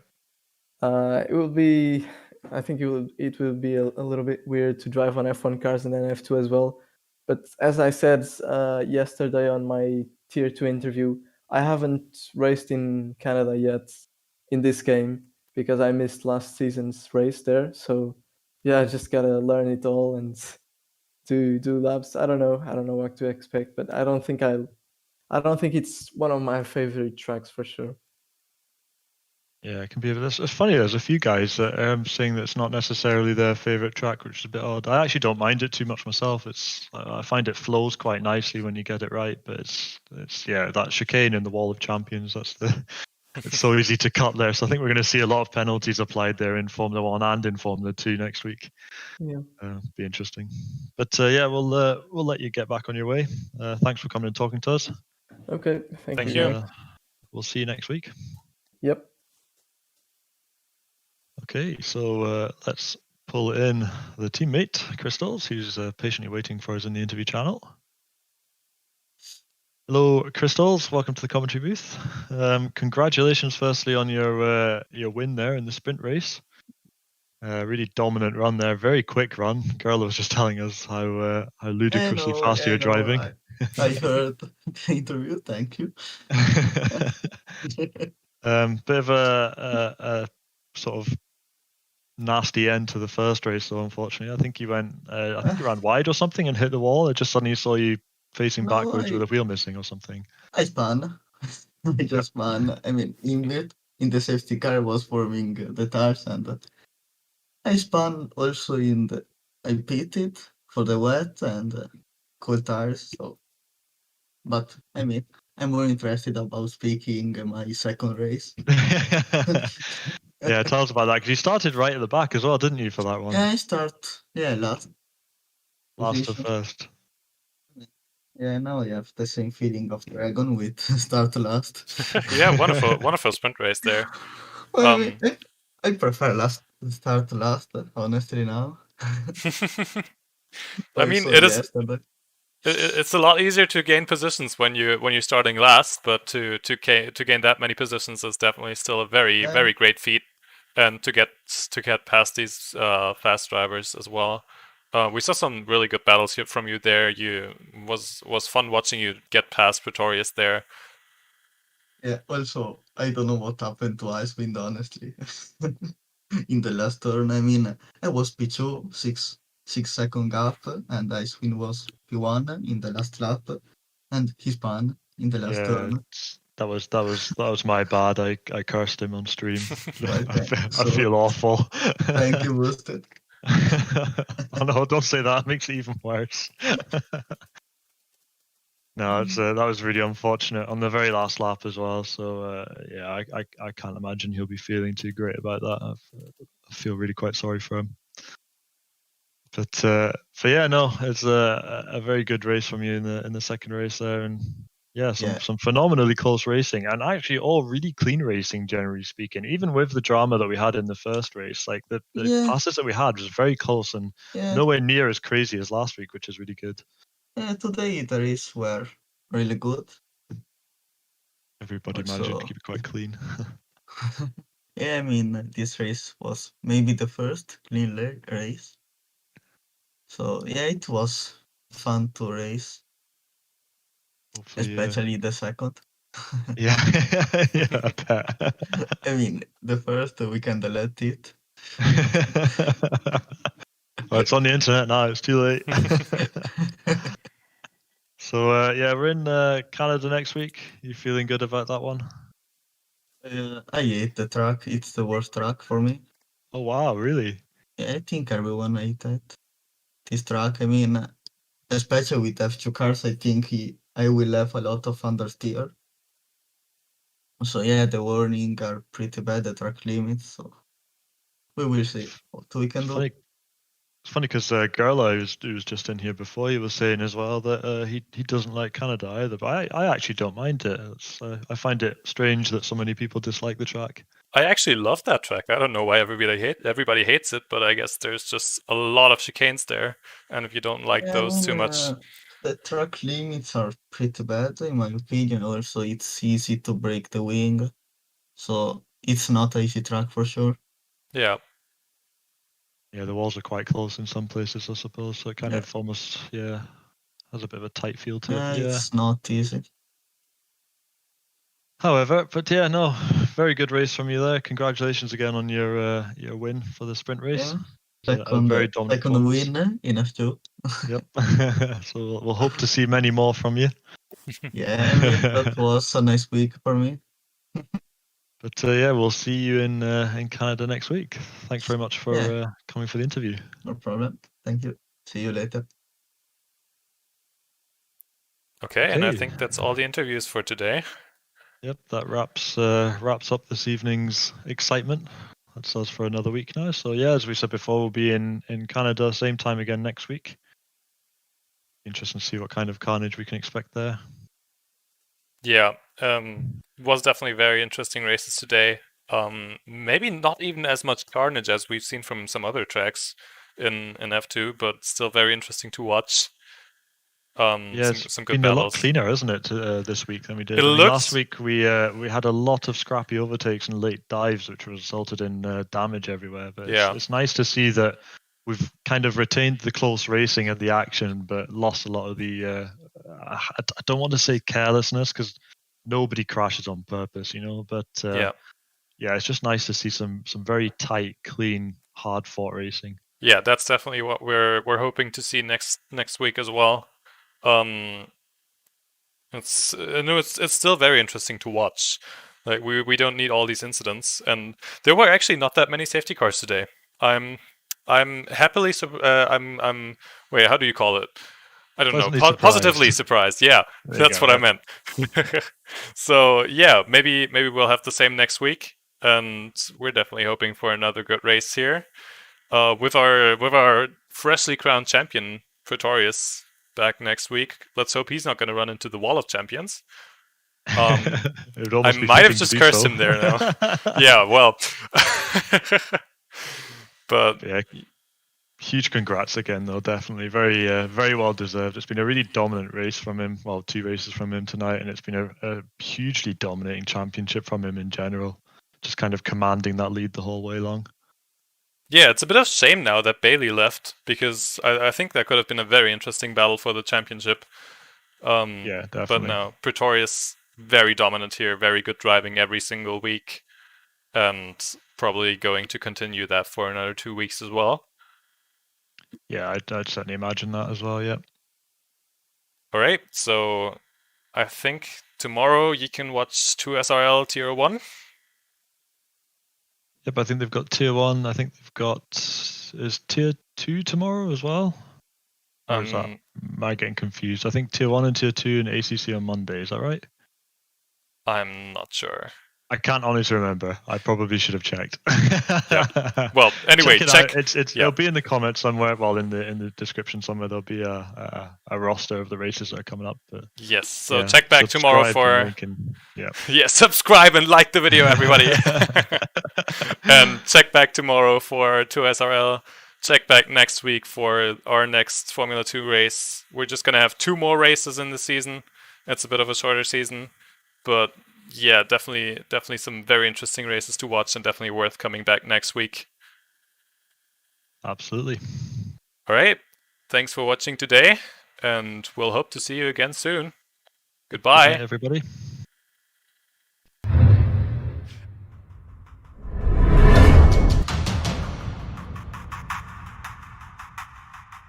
It will be. I think it will be a little bit weird to drive on F1 cars and then F2 as well. But as I said yesterday on my Tier 2 interview, I haven't raced in Canada yet in this game because I missed last season's race there. So yeah, I just gotta learn it all and do laps. I don't know what to expect, but I don't think it's one of my favorite tracks for sure. Yeah, it can be. It's funny. There's a few guys that saying that it's not necessarily their favorite track, which is a bit odd. I actually don't mind it too much myself. I find it flows quite nicely when you get it right. But it's yeah, that chicane in the Wall of Champions. It's so easy to cut there. So I think we're going to see a lot of penalties applied there in Formula 1 and in Formula 2 next week. Yeah. Be interesting. But yeah, we'll let you get back on your way. Thanks for coming and talking to us. Okay. Thank you. you. We'll see you next week. Yep. Okay, so let's pull in the teammate, Crystals, who's patiently waiting for us in the interview channel. Hello, Crystals. Welcome to the commentary booth. Congratulations, firstly, on your win there in the sprint race. Really dominant run there, very quick run. Carlo was just telling us how ludicrously fast you're driving. I heard the interview. Thank you. Bit of a sort of nasty end to the first race, though. Unfortunately, I think you ran wide or something and hit the wall. I just suddenly saw you facing backwards with a wheel missing or something. I spun. I just spun. I mean, in the safety car was forming the tires, and I spun also I pitted for the wet and cool tires. So, but I mean, I'm more interested about speaking my second race. Yeah, tell us about that, because you started right at the back as well, didn't you, for that one? Yeah, I start. Yeah, last to first. Yeah, now I have the same feeling of Dragon with start last. Yeah, wonderful sprint race there. Well, I prefer start last, honestly now. I mean, it's a lot easier to gain positions when you're starting last, but to gain that many positions is definitely still a very great feat, and to get past these fast drivers as well. We saw some really good battles here from you there. You was fun watching you get past Pretorius there. Yeah, also, I don't know what happened to Icewind, honestly. In the last turn, I mean, I was P2, 6 second gap, and Icewind was P1 in the last lap, and he spun in the last turn. That was my bad. I cursed him on stream. Okay, I feel awful. Thank you, Boosted. Oh no, don't say that. It makes it even worse. No, it's that was really unfortunate on the very last lap as well. So yeah, I can't imagine he'll be feeling too great about that. I feel really quite sorry for him. But yeah, no, it's a very good race from you in the second race there, and some phenomenally close racing, and actually all really clean racing, generally speaking. Even with the drama that we had in the first race, like the passes that we had was very close and nowhere near as crazy as last week, which is really good. Yeah, today the races were really good. Everybody managed to keep it quite clean. Yeah, I mean, this race was maybe the first clean race. So yeah, it was fun to race. Hopefully, especially the second. Yeah, yeah, I bet. I mean, the first we can delete it. Well, it's on the internet now. It's too late. So yeah, we're in Canada next week. You feeling good about that one? I hate the track. It's the worst track for me. Oh wow, really? Yeah, I think everyone hates it. This track, I mean, especially with F2 cars, I think I will have a lot of understeer. So yeah, the warning are pretty bad, the track limits. So we will see what we can do. It's funny because Gerla, who was just in here before, he was saying as well that he doesn't like Canada either. But I actually don't mind it. I find it strange that so many people dislike the track. I actually love that track. I don't know why everybody hates it, but I guess there's just a lot of chicanes there, and if you don't like those too much, the track limits are pretty bad in my opinion. Also, it's easy to break the wing, so it's not an easy track for sure. Yeah. Yeah, the walls are quite close in some places, I suppose. So it kind of almost has a bit of a tight feel to it. Yeah, it's not easy. However, but yeah, no, very good race from you there. Congratulations again on your win for the sprint race. Yeah. Second win in F2. Yep. So we'll hope to see many more from you. Yeah, I mean, that was a nice week for me. But yeah, we'll see you in Canada next week. Thanks very much for coming for the interview. No problem. Thank you. See you later. Okay, and I think that's all the interviews for today. Yep, that wraps up this evening's excitement. That's us for another week now. So yeah, as we said before, we'll be in Canada same time again next week. Interesting to see what kind of carnage we can expect there. Yeah, was definitely very interesting races today. Maybe not even as much carnage as we've seen from some other tracks in F2, but still very interesting to watch. Some good been battles. A lot cleaner, isn't it, this week than we did? Last week we had a lot of scrappy overtakes and late dives, which resulted in damage everywhere. But it's nice to see that we've kind of retained the close racing and the action, but lost a lot of the. I don't want to say carelessness because nobody crashes on purpose, you know. But yeah, it's just nice to see some very tight, clean, hard fought racing. Yeah, that's definitely what we're hoping to see next week as well. It's still very interesting to watch. Like we don't need all these incidents, and there were actually not that many safety cars today. I'm happily I'm wait, how do you call it? I don't know. Positively surprised. Yeah, that's what I meant. So yeah, maybe we'll have the same next week, and we're definitely hoping for another good race here. With our freshly crowned champion Pretorius back next week. Let's hope he's not going to run into the wall of champions. I might have just cursed him there now. Yeah, well. But yeah, huge congrats again, though. Definitely very well deserved. It's been a really dominant race from him. Well, 2 races from him tonight, and it's been a hugely dominating championship from him in general. Just kind of commanding that lead the whole way long. Yeah, it's a bit of shame now that Bailey left, because I think that could have been a very interesting battle for the championship. Yeah, But definitely. no, Pretorius very dominant here, very good driving every single week, and probably going to continue that for another 2 weeks as well. Yeah, I'd certainly imagine that as well. Yeah. All right, so I think tomorrow you can watch 2 SRL Tier 1. Yep, I think they've got Tier 1. I think they've got... Is Tier 2 tomorrow as well? Or is that... Am I getting confused? I think Tier 1 and Tier 2 and ACC on Monday. Is that right? I'm not sure. I can't honestly remember. I probably should have checked. Well, anyway, check it out. Yeah. It'll be in the comments somewhere. Well, in the description somewhere, there'll be a roster of the races that are coming up. But Yes, so yeah, check back tomorrow subscribe for... and yeah. Yeah, subscribe and like the video, everybody. And check back tomorrow for 2SRL. Check back next week for our next Formula 2 race. We're just going to have 2 more races in the season. It's a bit of a shorter season. But yeah, definitely some very interesting races to watch and definitely worth coming back next week. Absolutely. All right. Thanks for watching today. And we'll hope to see you again soon. Goodbye. Good night, everybody.